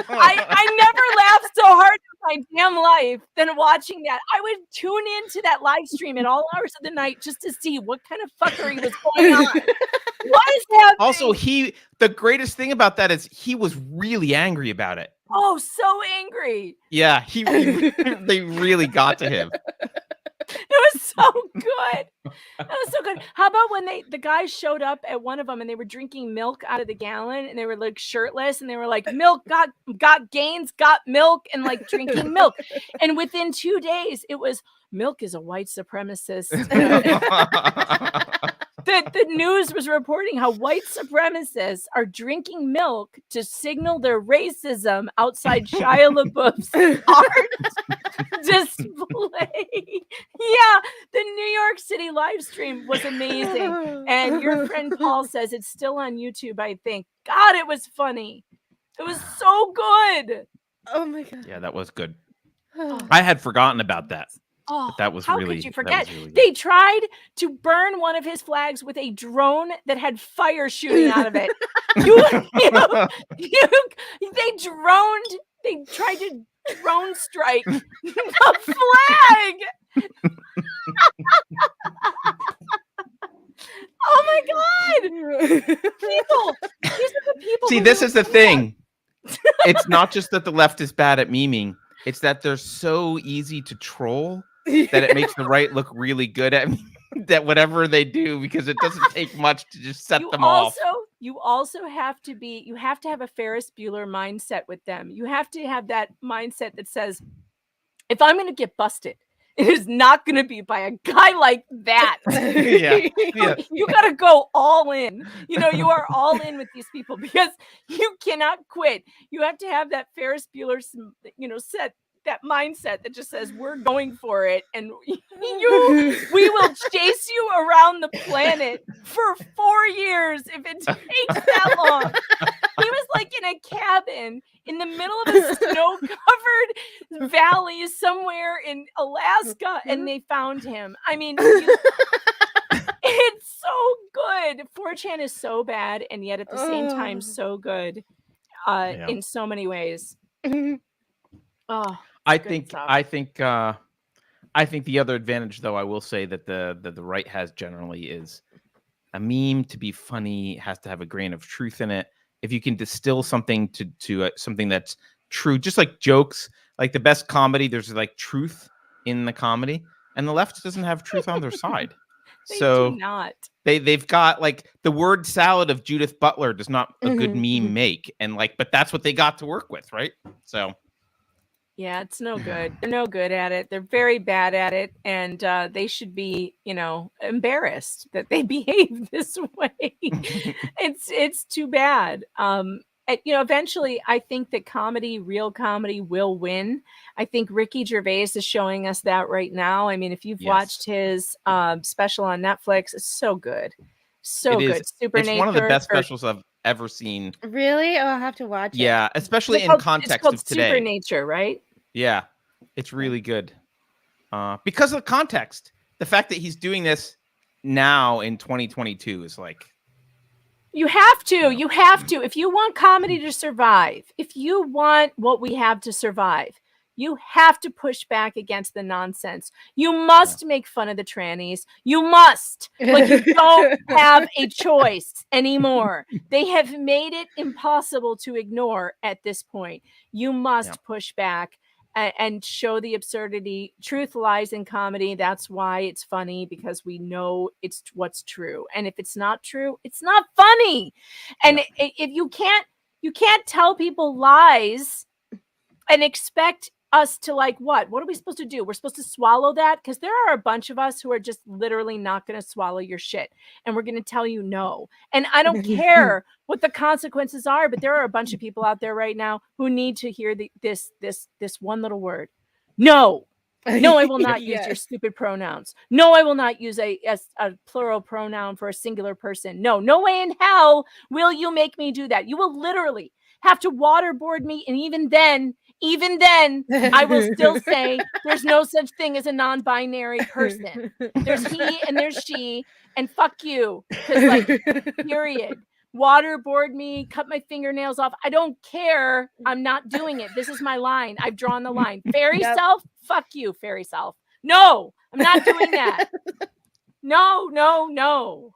I never laughed so hard in my damn life than watching that. I would tune into that live stream at all hours of the night just to see what kind of fuckery was going on. What is happening? Also, the greatest thing about that is he was really angry about it. Oh, so angry. Yeah, they really got to him. It was so good. That was so good. How about when the guys showed up at one of them and they were drinking milk out of the gallon, and they were like shirtless, and they were like, "Milk got gains, got milk," and like drinking milk. And within 2 days, it was, "Milk is a white supremacist." The news was reporting how white supremacists are drinking milk to signal their racism outside Shia LaBeouf's art display. Yeah, the New York City live stream was amazing. And your friend Paul says it's still on YouTube, I think. God, it was funny. It was so good. Oh my God. Yeah, that was good. I had forgotten about that. Oh, that was how really, could you forget? Really they tried to burn one of his flags with a drone that had fire shooting out of it. They tried to drone strike the flag. Oh my God! People, these are the people. See, this is the thing. It's not just that the left is bad at memeing. It's that they're so easy to troll that it makes the right look really good at that whatever they do, because it doesn't take much to just set them off. You also have to have a Ferris Bueller mindset with them. You have to have that mindset that says, if I'm going to get busted, it is not going to be by a guy like that. You got to go all in. You are all in with these people because you cannot quit. You have to have that Ferris Bueller, set that mindset that just says we're going for it, and we will chase you around the planet for 4 years if it takes that long. He was like in a cabin in the middle of a snow-covered valley somewhere in Alaska, and they found him. I mean, it's so good. 4chan is so bad, and yet at the same time so good in so many ways. Oh, I think I think the other advantage, though, I will say that the right has generally is a meme to be funny has to have a grain of truth in it. If you can distill something to something that's true, just like jokes, like the best comedy, there's like truth in the comedy, and the left doesn't have truth on their side. They So do not. they've got like the word salad of Judith Butler does not a good meme make, and like, but that's what they got to work with, right? So yeah, it's no good. They're no good at it. They're very bad at it, and they should be, embarrassed that they behave this way. It's too bad. Eventually, I think that real comedy will win. I think Ricky Gervais is showing us that right now. I mean, if you've watched his special on Netflix, it's so good. So good. It's one of the best specials I've ever seen. Really? Oh, I'll have to watch it. Yeah, especially in context of today. Supernature, right? Yeah, it's really good. Because of the context. The fact that he's doing this now in 2022 is like... You have to. You have to. If you want comedy to survive, if you want what we have to survive, you have to push back against the nonsense. You must make fun of the trannies. You must. Like, you don't have a choice anymore. They have made it impossible to ignore at this point. You must push back and show the absurdity. Truth lies in comedy. That's why it's funny, because we know it's what's true. And if it's not true, it's not funny. And if you can't tell people lies and expect us to like, what are we supposed to do? We're supposed to swallow that? Because there are a bunch of us who are just literally not going to swallow your shit. And we're going to tell you no. And I don't care what the consequences are, but there are a bunch of people out there right now who need to hear this one little word. No. No, I will not use your stupid pronouns. No, I will not use a plural pronoun for a singular person. No way in hell will you make me do that. You will literally have to waterboard me. And even then, I will still say there's no such thing as a non-binary person. There's he and there's she, and fuck you. Period. Waterboard me, cut my fingernails off. I don't care. I'm not doing it. This is my line. I've drawn the line. Fairy self, fuck you, fairy self. No, I'm not doing that. No.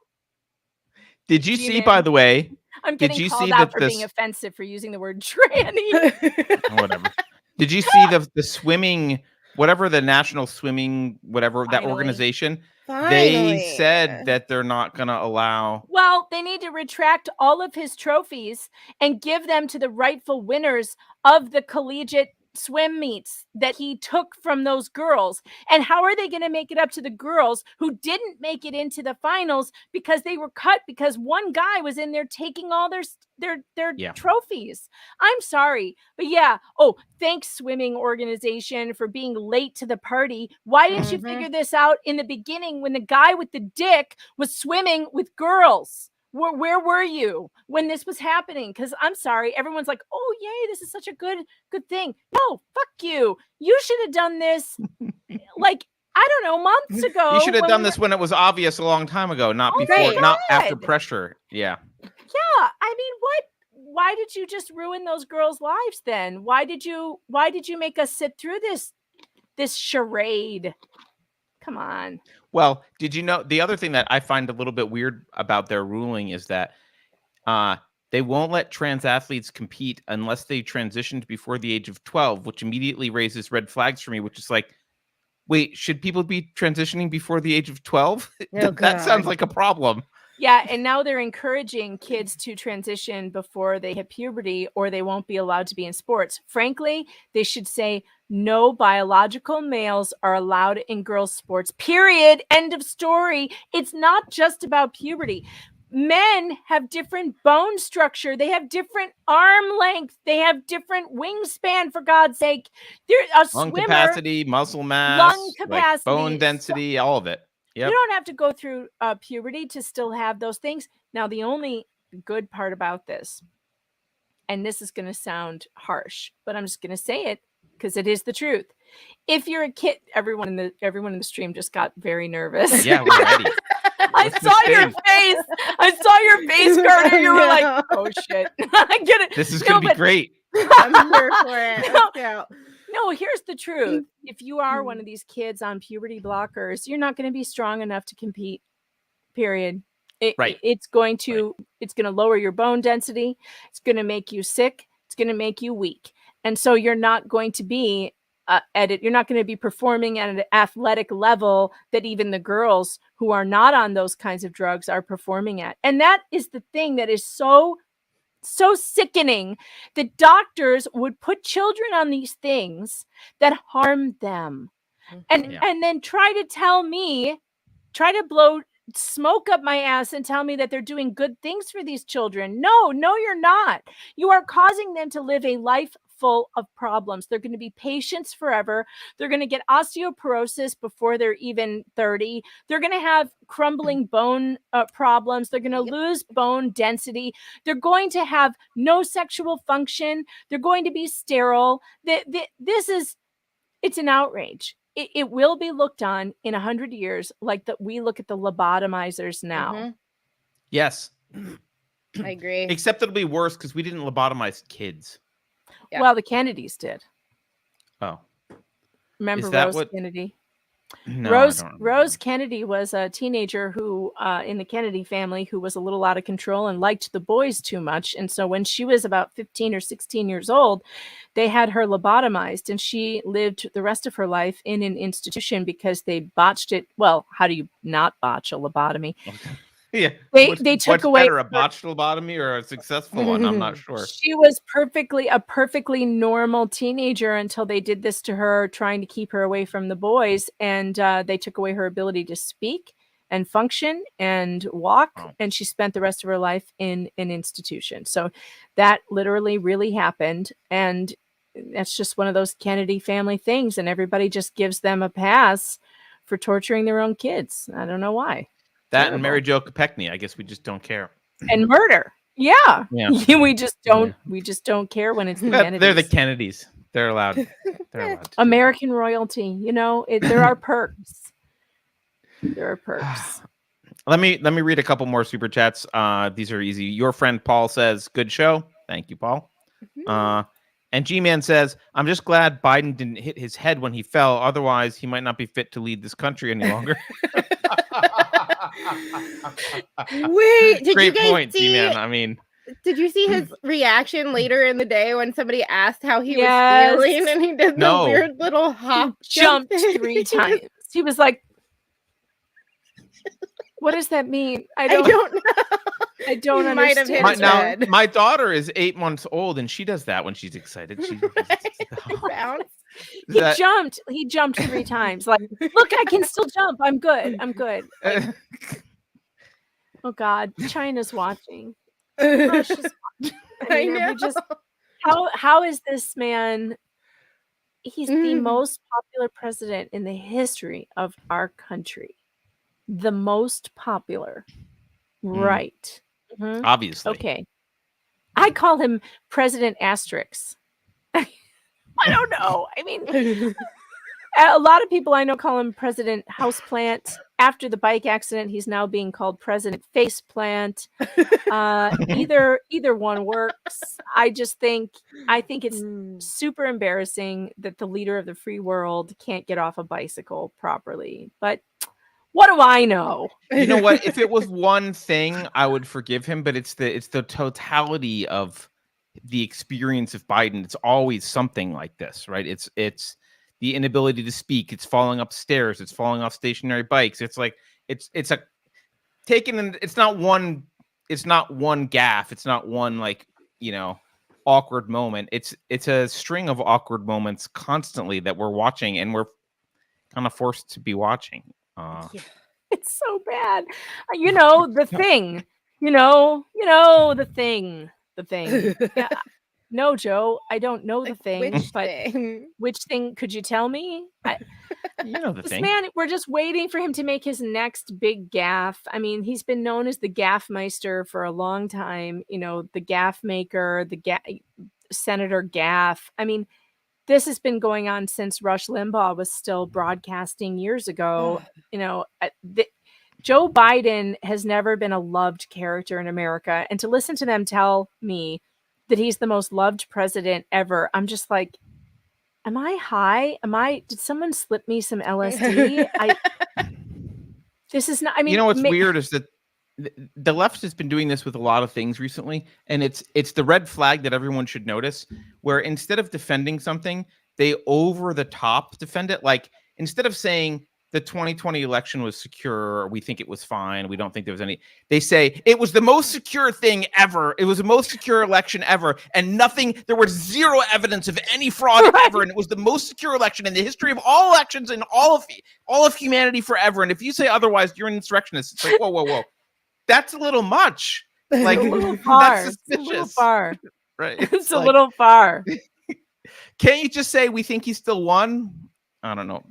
Did you see, by the way? I'm getting called out for being offensive for using the word tranny. Whatever. Did you see the swimming, whatever the National Swimming, whatever that organization? They said that they're not going to allow. Well, they need to retract all of his trophies and give them to the rightful winners of the collegiate swim meets that he took from those girls. And how are they going to make it up to the girls who didn't make it into the finals because they were cut because one guy was in there taking all their trophies? I'm sorry, but thanks swimming organization for being late to the party. Why didn't you figure this out in the beginning when the guy with the dick was swimming with girls? Where were you when this was happening? Because I'm sorry, everyone's like, oh, yay, this is such a good thing. No, fuck you. You should have done this like, I don't know, months ago. You should have done this when it was obvious a long time ago, not before, not after pressure. Yeah. Yeah. I mean, why did you just ruin those girls' lives then? Why did you make us sit through this charade? Come on. Well, did you know the other thing that I find a little bit weird about their ruling is that they won't let trans athletes compete unless they transitioned before the age of 12, which immediately raises red flags for me, which is like, wait, should people be transitioning before the age of 12? That sounds like a problem. Yeah, and now they're encouraging kids to transition before they hit puberty or they won't be allowed to be in sports. Frankly, they should say no biological males are allowed in girls' sports, period. End of story. It's not just about puberty. Men have different bone structure. They have different arm length. They have different wingspan, for God's sake. They're a lung swimmer, capacity, muscle mass, lung capacity, like bone density, all of it. Yep. You don't have to go through puberty to still have those things. Now, the only good part about this, and this is going to sound harsh, but I'm just going to say it because it is the truth. If you're a kid, everyone in the stream just got very nervous. Yeah, we're ready. I saw your face, Carter. You were like, oh shit. I get it. This is going to be great. I'm here for it. Let's go. No, here's the truth. If you are one of these kids on puberty blockers, you're not going to be strong enough to compete. Period. Right. It's going to lower your bone density. It's going to make you sick. It's going to make you weak. And so you're not going to be you're not going to be performing at an athletic level that even the girls who are not on those kinds of drugs are performing at. And that is the thing that is so sickening, that doctors would put children on these things that harm them. And then try to blow smoke up my ass and tell me that they're doing good things for these children. No, you're not. You are causing them to live a life full of problems. They're going to be patients forever. They're going to get osteoporosis before they're even 30. They're going to have crumbling bone problems. They're going to lose bone density. They're going to have no sexual function. They're going to be sterile. It's an outrage. It will be looked on in 100 years like that we look at the lobotomizers now. Mm-hmm. Yes. I agree. Except it'll be worse because we didn't lobotomize kids. Yeah. Well, the Kennedys did. Oh. Remember Rose Kennedy? No, Rose Kennedy was a teenager who, in the Kennedy family, who was a little out of control and liked the boys too much. And so when she was about 15 or 16 years old, they had her lobotomized, and she lived the rest of her life in an institution because they botched it. Well, how do you not botch a lobotomy? Okay. Yeah, they took away a botched lobotomy or a successful one. I'm not sure. She was a perfectly normal teenager until they did this to her, trying to keep her away from the boys, and they took away her ability to speak and function and walk, and she spent the rest of her life in an institution. So that literally really happened, and that's just one of those Kennedy family things, and everybody just gives them a pass for torturing their own kids. I don't know why. That terrible. And Mary Jo Kopechne, I guess we just don't care. And murder. Yeah. We just don't care when it's the Kennedys. They're the Kennedys. They're allowed. American royalty, there are perks. There are perks. Let me read a couple more super chats. These are easy. Your friend Paul says, "Good show." Thank you, Paul. Mm-hmm. And G-Man says, "I'm just glad Biden didn't hit his head when he fell. Otherwise, he might not be fit to lead this country any longer." Wait, did Great you guys point, see? G-Man. I mean, did you see his reaction later in the day when somebody asked how he was feeling, and he did the weird little hop, jumped 3 times. He was like, "What does that mean? I don't know. I don't understand." My daughter is 8 months old, and she does that when she's excited. She He jumped 3 times. Like, look, I can still jump. I'm good. Like, oh God, China's watching. I know. How is this man? He's the most popular president in the history of our country. The most popular. Right. Mm-hmm. Obviously. Okay. I call him President Asterix. I don't know. I mean, a lot of people I know call him President Houseplant. After the bike accident, he's now being called President Faceplant. Either one works. I think it's super embarrassing that the leader of the free world can't get off a bicycle properly. But what do I know? You know what? If it was one thing, I would forgive him. But it's the totality of the experience of Biden. It's always something like this, right? It's the inability to speak. It's falling upstairs. It's falling off stationary bikes. It's like it's not one gaffe. It's not one awkward moment. It's a string of awkward moments constantly that we're watching, and we're kind of forced to be watching. It's so bad. The thing. The thing. The thing. Yeah. No, Joe, I don't know the thing. Which thing? Could you tell me? The thing. Man, we're just waiting for him to make his next big gaffe. I mean, he's been known as the Gaffmeister for a long time. The gaff maker, Senator Gaff. I mean, this has been going on since Rush Limbaugh was still broadcasting years ago. Joe Biden has never been a loved character in America. And to listen to them tell me that he's the most loved president ever, I'm just like, Am I high? Did someone slip me some LSD? This is not, I mean, you know what's weird is that the left has been doing this with a lot of things recently, and it's the red flag that everyone should notice, where instead of defending something, they over the top defend it. Like, instead of saying the 2020 election was secure, or we think it was fine, we don't think there was any, they say it was the most secure thing ever. It was the most secure election ever, and there was zero evidence of any fraud ever, and it was the most secure election in the history of all elections in all of humanity forever. And if you say otherwise, you're an insurrectionist. It's like, whoa. That's a little much. Like, a little far. That's suspicious. It's a little far. Right. It's like, a little far. Can't you just say we think he still won? I don't know.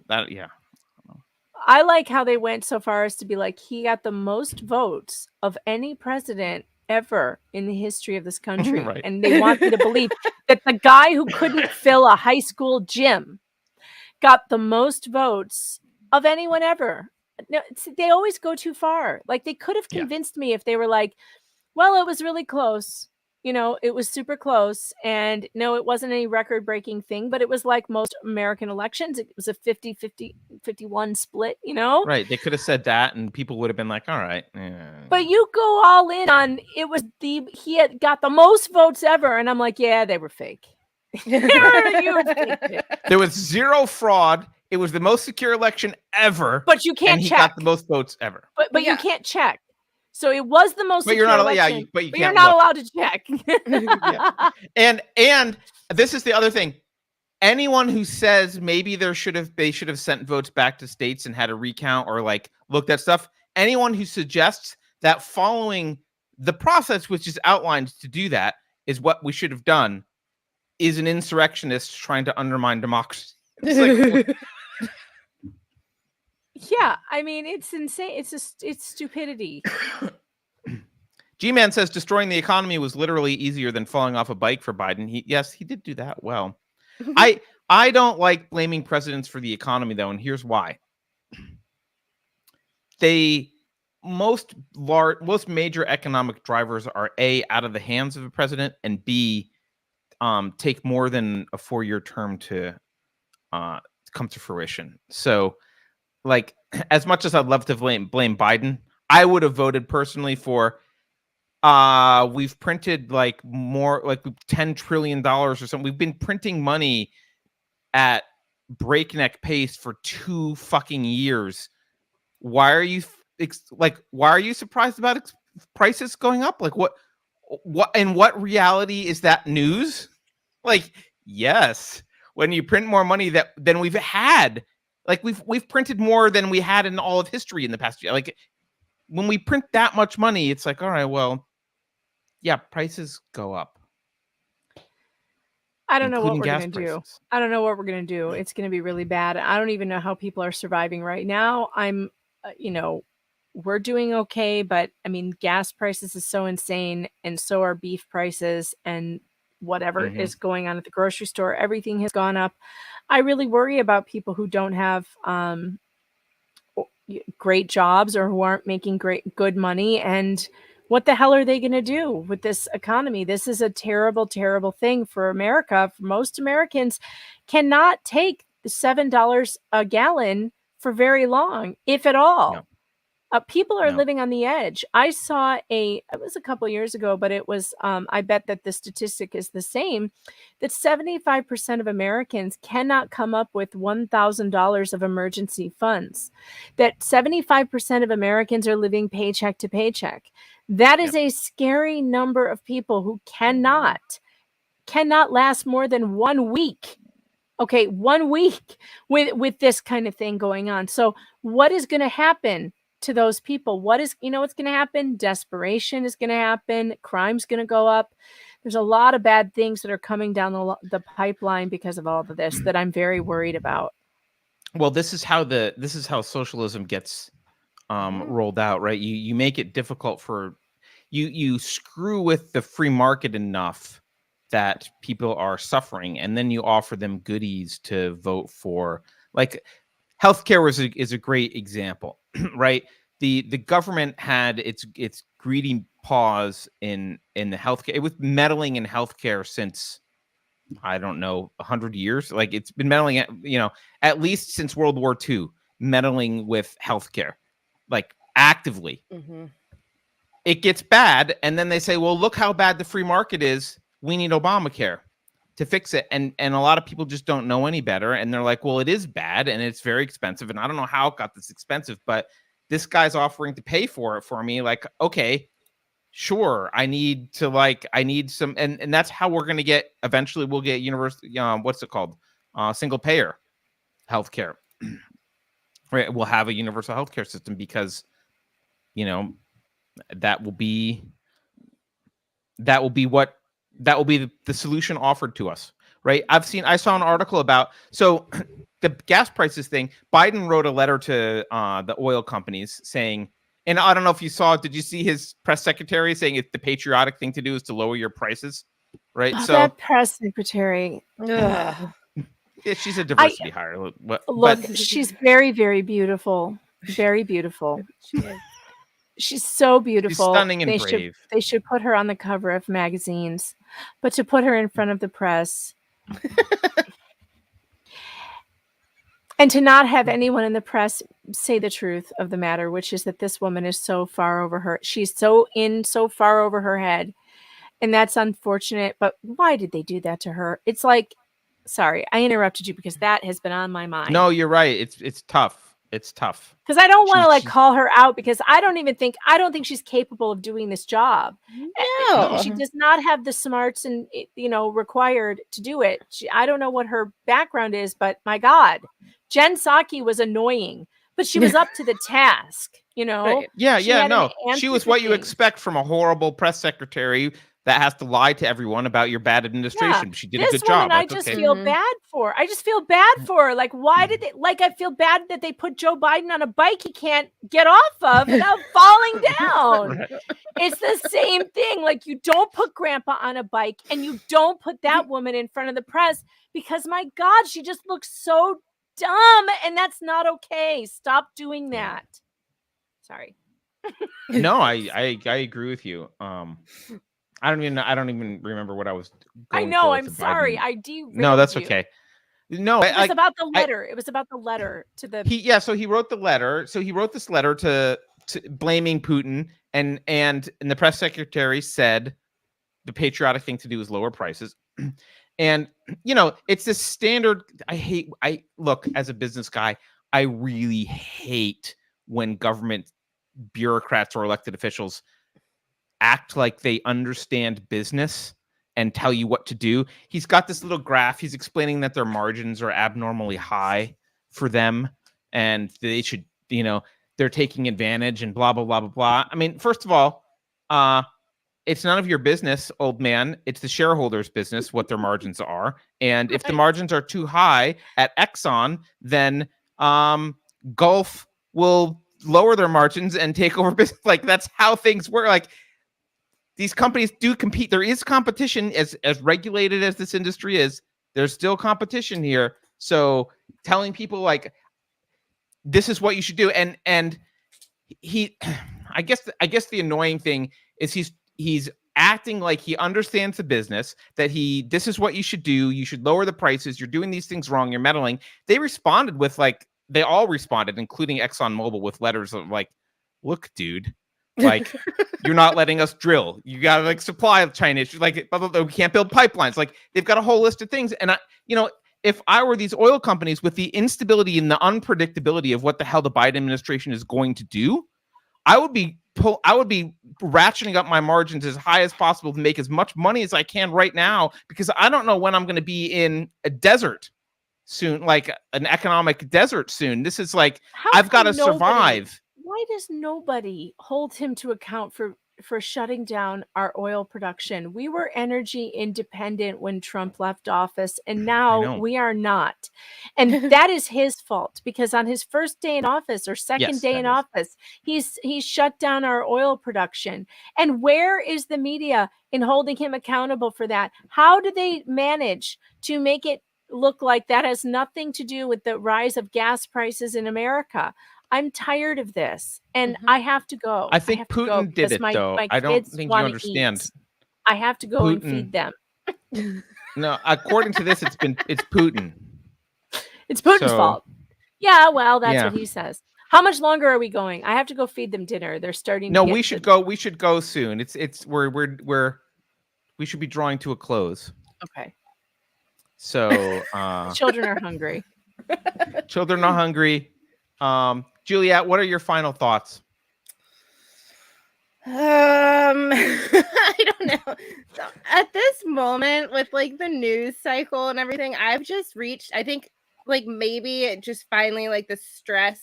I like how they went so far as to be like, he got the most votes of any president ever in the history of this country. Right. And they want me to believe that the guy who couldn't fill a high school gym got the most votes of anyone ever. No, they always go too far. Like, they could have convinced me if they were like, well, it was really close. You know, it was super close. And no, it wasn't any record-breaking thing, but it was like most American elections. It was a 50-51 split, you know? Right. They could have said that and people would have been like, all right. Yeah. But you go all in on he had got the most votes ever. And I'm like, yeah, they were fake. You faked it. There was zero fraud. It was the most secure election ever. But you can't and he check. got the most votes ever. But you can't check. So it was the most secure election. But you're not allowed to check. Yeah. And this is the other thing. Anyone who says maybe they should have sent votes back to states and had a recount or like looked at stuff. Anyone who suggests that following the process which is outlined to do that is what we should have done is an insurrectionist trying to undermine democracy. It's like, yeah, I mean, it's insane. It's stupidity. G-Man says destroying the economy was literally easier than falling off a bike for Biden. He did do that well. I don't like blaming presidents for the economy, though, and here's why. Most major economic drivers are A, out of the hands of the president, and B, take more than a 4-year term to come to fruition. So, like, as much as I'd love to blame Biden, I would have voted personally for we've printed like more like $10 trillion or something. We've been printing money at breakneck pace for 2 fucking years. Why are you surprised about prices going up? Like, what in what reality is that news? Like, yes, when you print more money than we've had. Like, we've printed more than we had in all of history in the past year. Like, when we print that much money, it's like, all right, well, yeah, prices go up. I don't know what we're going to do. I don't know what we're going to do. It's going to be really bad. I don't even know how people are surviving right now. I'm, we're doing okay, but I mean, gas prices is so insane, and so are beef prices, and whatever is going on at the grocery store. Everything has gone up. I really worry about people who don't have great jobs or who aren't making good money. And what the hell are they going to do with this economy? This is a terrible, terrible thing for America. For most Americans cannot take the $7 a gallon for very long, if at all. No. People are living on the edge. I saw it was a couple years ago, but it was, I bet that the statistic is the same, that 75% of Americans cannot come up with $1,000 of emergency funds, that 75% of Americans are living paycheck to paycheck. That is a scary number of people who cannot last more than 1 week. Okay, 1 week with this kind of thing going on. So what is going to happen to those people? What's going to happen? Desperation is going to happen. Crime's going to go up. There's a lot of bad things that are coming down the pipeline because of all of this that I'm very worried about. Well, this is how socialism gets rolled out, right? You make it difficult for you screw with the free market enough that people are suffering, and then you offer them goodies to vote for. Like, healthcare is a great example, right? The government had its greedy paws in the healthcare. It was meddling in healthcare since I don't know, 100 years. Like it's been meddling, at least since World War II, meddling with healthcare, like actively. Mm-hmm. It gets bad, and then they say, well, look how bad the free market is. We need Obamacare to fix it. And a lot of people just don't know any better. And they're like, well, it is bad and it's very expensive. And I don't know how it got this expensive, but this guy's offering to pay for it for me. Like, okay, sure. I need some, and that's how we're going to get, eventually we'll get universal, what's it called? Single payer healthcare. Right. We'll have a universal healthcare system because, that will be the solution offered to us, right? I saw an article about, so the gas prices thing. Biden wrote a letter to the oil companies saying, and I don't know if you saw, did you see his press secretary saying the patriotic thing to do is to lower your prices, right? Oh, so that press secretary. yeah, she's a diversity hire. Look, she's very, very beautiful. Very beautiful. She's so beautiful. She's stunning and brave. They should put her on the cover of magazines, but to put her in front of the press and to not have anyone in the press say the truth of the matter, which is that this woman is so far over her. She's so far over her head. And that's unfortunate. But why did they do that to her? It's like, sorry, I interrupted you because that has been on my mind. No, you're right. It's tough. It's tough because I don't want to call her out because I don't think she's capable of doing this job. No, she does not have the smarts and required to do it. I don't know what her background is, but my God, Jen Psaki was annoying, but she was up to the task. Right. Yeah, no, she was what you expect from a horrible press secretary that has to lie to everyone about your bad administration. Yeah. She did a good job. I just feel bad for. I just feel bad for her. Like, why did they? Like, I feel bad that they put Joe Biden on a bike he can't get off of without falling down. Right. It's the same thing. Like, you don't put Grandpa on a bike, and you don't put that woman in front of the press because, my God, she just looks so dumb, and that's not okay. Stop doing that. Sorry. No, I agree with you. I don't even remember what I was going I know, for I'm sorry. Biden. I derailed No, that's you. okay. No, it was about the letter. It was about the letter to the so he wrote the letter. So he wrote this letter to blaming Putin and the press secretary said the patriotic thing to do is lower prices. And it's this standard. I look, as a business guy, I really hate when government bureaucrats or elected officials act like they understand business and tell you what to do. He's got this little graph. He's explaining that their margins are abnormally high for them and they should, they're taking advantage and blah, blah, blah, blah, blah. I mean, first of all, it's none of your business, old man. It's the shareholders' business what their margins are. And if the margins are too high at Exxon, then Gulf will lower their margins and take over business. Like, that's how things work. Like, these companies do compete. There is competition as regulated as this industry is. There's still competition here. So telling people like, this is what you should do. And he, I guess the annoying thing is he's acting like he understands the business, that this is what you should do. You should lower the prices. You're doing these things wrong. You're meddling. They responded with they all responded, including ExxonMobil, with letters of like, look, dude, like, you're not letting us drill. You got to supply China. Like, blah, blah, blah. We can't build pipelines. Like, they've got a whole list of things. And if I were these oil companies with the instability and the unpredictability of what the hell the Biden administration is going to do, I would be ratcheting up my margins as high as possible to make as much money as I can right now, because I don't know when I'm going to be in a desert soon, like an economic desert soon. This is like, I've got to survive. Why does nobody hold him to account for shutting down our oil production? We were energy independent when Trump left office, and now we are not. And that is his fault, because on his first day in office or second day in office, he's shut down our oil production. And where is the media in holding him accountable for that? How do they manage to make it look like that has nothing to do with the rise of gas prices in America? I'm tired of this, and I have to go. I think Putin did it, though. I don't think you understand. I have to go and feed them. No, according to this, it's Putin. It's Putin's fault. Yeah, well, that's what he says. How much longer are we going? I have to go feed them dinner. They're starting. No, we should go. We should go soon. We should be drawing to a close. Okay. So children are hungry. Children are hungry. Juliet, what are your final thoughts? I don't know. So at this moment, with like the news cycle and everything, I've just reached, I think like maybe it just finally like the stress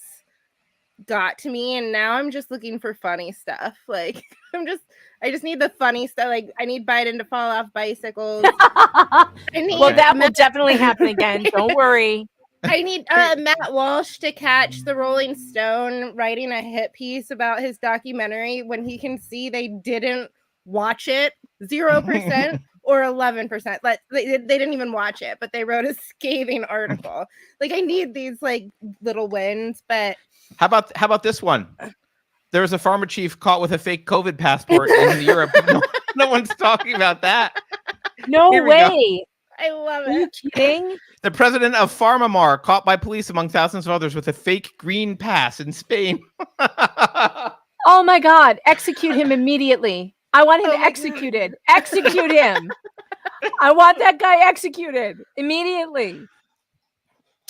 got to me, and now I'm just looking for funny stuff. Like I just need the funny stuff. Like I need Biden to fall off bicycles. Well, that will definitely happen again. Don't worry. I need Matt Walsh to catch the Rolling Stone writing a hit piece about his documentary when he can see they didn't watch it. 0% or 11%. Like they didn't even watch it, but they wrote a scathing article. Like I need these like little wins. But how about this one? There was a pharma chief caught with a fake COVID passport in Europe. No one's talking about that. No way. I love it. Are you kidding? The president of PharmaMar caught by police among thousands of others with a fake green pass in Spain. Oh my God. Execute him immediately. I want him executed. Execute him. I want that guy executed immediately.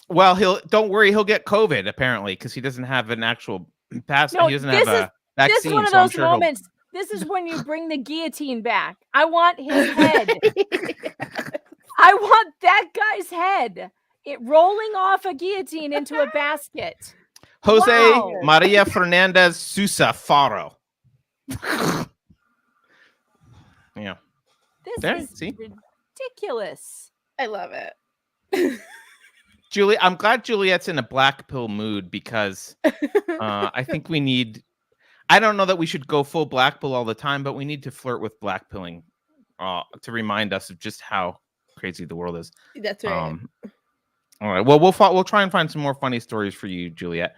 Well, don't worry, he'll get COVID apparently because he doesn't have an actual pass. He doesn't have a vaccine. This is one of those moments. This is when you bring the guillotine back. I want his head. I want that guy's head. It rolling off a guillotine into a basket. José María Fernández Sousa-Faro. Yeah. This is ridiculous. I love it. Julie, I'm glad Juliet's in a black pill mood because I think we need. I don't know that we should go full black pill all the time, but we need to flirt with black pilling to remind us of just how crazy the world is. That's right. All right. Well, we'll try and find some more funny stories for you, Juliet.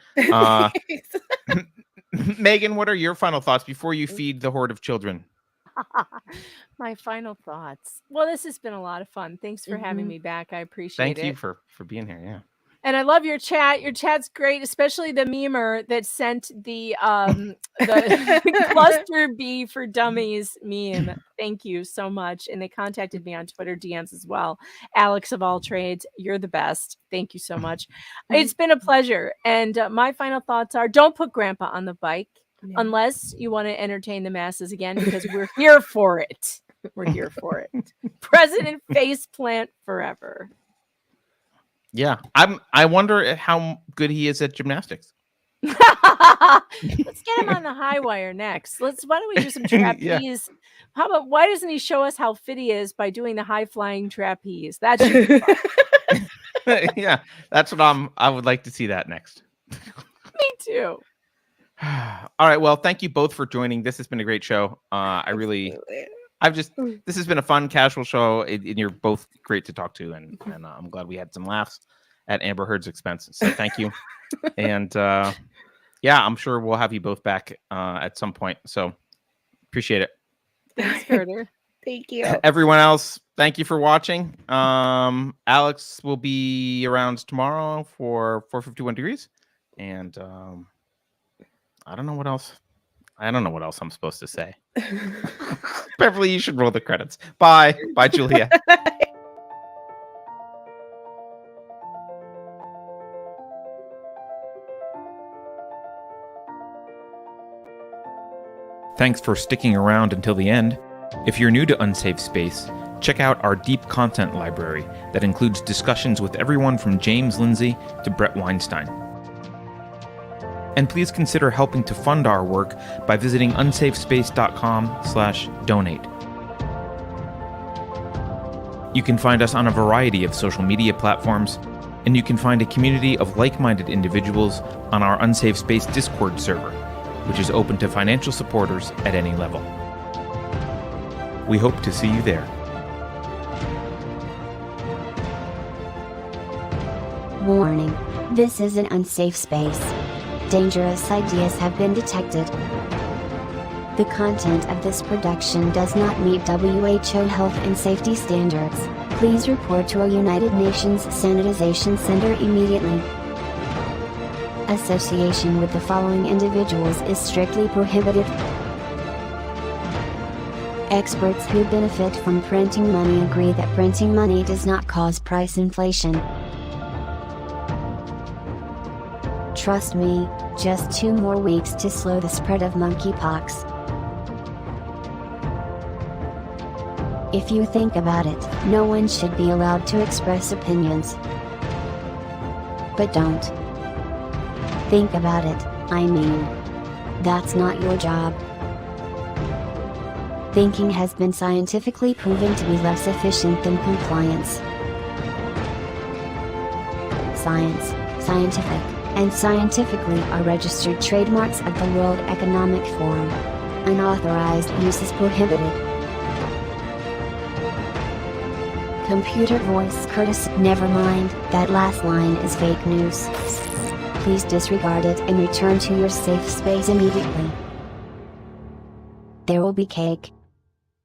Megan, what are your final thoughts before you feed the horde of children? My final thoughts. Well, this has been a lot of fun. Thanks for having me back. I appreciate it. Thank you for being here. Yeah. And I love your chat. Your chat's great, especially the memer that sent the cluster B for dummies meme. Thank you so much. And they contacted me on Twitter DMs as well. Alex of all trades, you're the best. Thank you so much. It's been a pleasure. And my final thoughts are: don't put Grandpa on the bike unless you want to entertain the masses again, because we're here for it. We're here for it. President faceplant forever. Yeah, I wonder how good he is at gymnastics. Let's get him on the high wire next. Why don't we do some trapeze? Yeah. How about why doesn't he show us how fit he is by doing the high flying trapeze? That should be fun. Yeah, that's what I would like to see that next. Me too. All right, well, thank you both for joining. This has been a great show. This has been a fun, casual show, and you're both great to talk to, and I'm glad we had some laughs at Amber Heard's expense. So thank you. And yeah, I'm sure we'll have you both back at some point. So appreciate it. Thanks, Carter. Thank you. Everyone else, thank you for watching. Alex will be around tomorrow for 451 Degrees. And I don't know what else I'm supposed to say. Beverly, you should roll the credits. Bye. Bye, Julia. Thanks for sticking around until the end. If you're new to Unsafe Space, check out our deep content library that includes discussions with everyone from James Lindsay to Brett Weinstein. And please consider helping to fund our work by visiting unsafespace.com/donate. You can find us on a variety of social media platforms, and you can find a community of like-minded individuals on our Unsafe Space Discord server, which is open to financial supporters at any level. We hope to see you there. Warning. This is an unsafe space. Dangerous ideas have been detected. The content of this production does not meet WHO health and safety standards. Please report to a United Nations Sanitization Center immediately. Association with the following individuals is strictly prohibited. Experts who benefit from printing money agree that printing money does not cause price inflation. Trust me, just 2 more weeks to slow the spread of monkeypox. If you think about it, no one should be allowed to express opinions. But don't. Think about it, I mean. That's not your job. Thinking has been scientifically proven to be less efficient than compliance. Science, scientific, and scientifically are registered trademarks of the World Economic Forum. Unauthorized use is prohibited. Computer voice courtesy. Never mind, that last line is fake news. Please disregard it and return to your safe space immediately. There will be cake.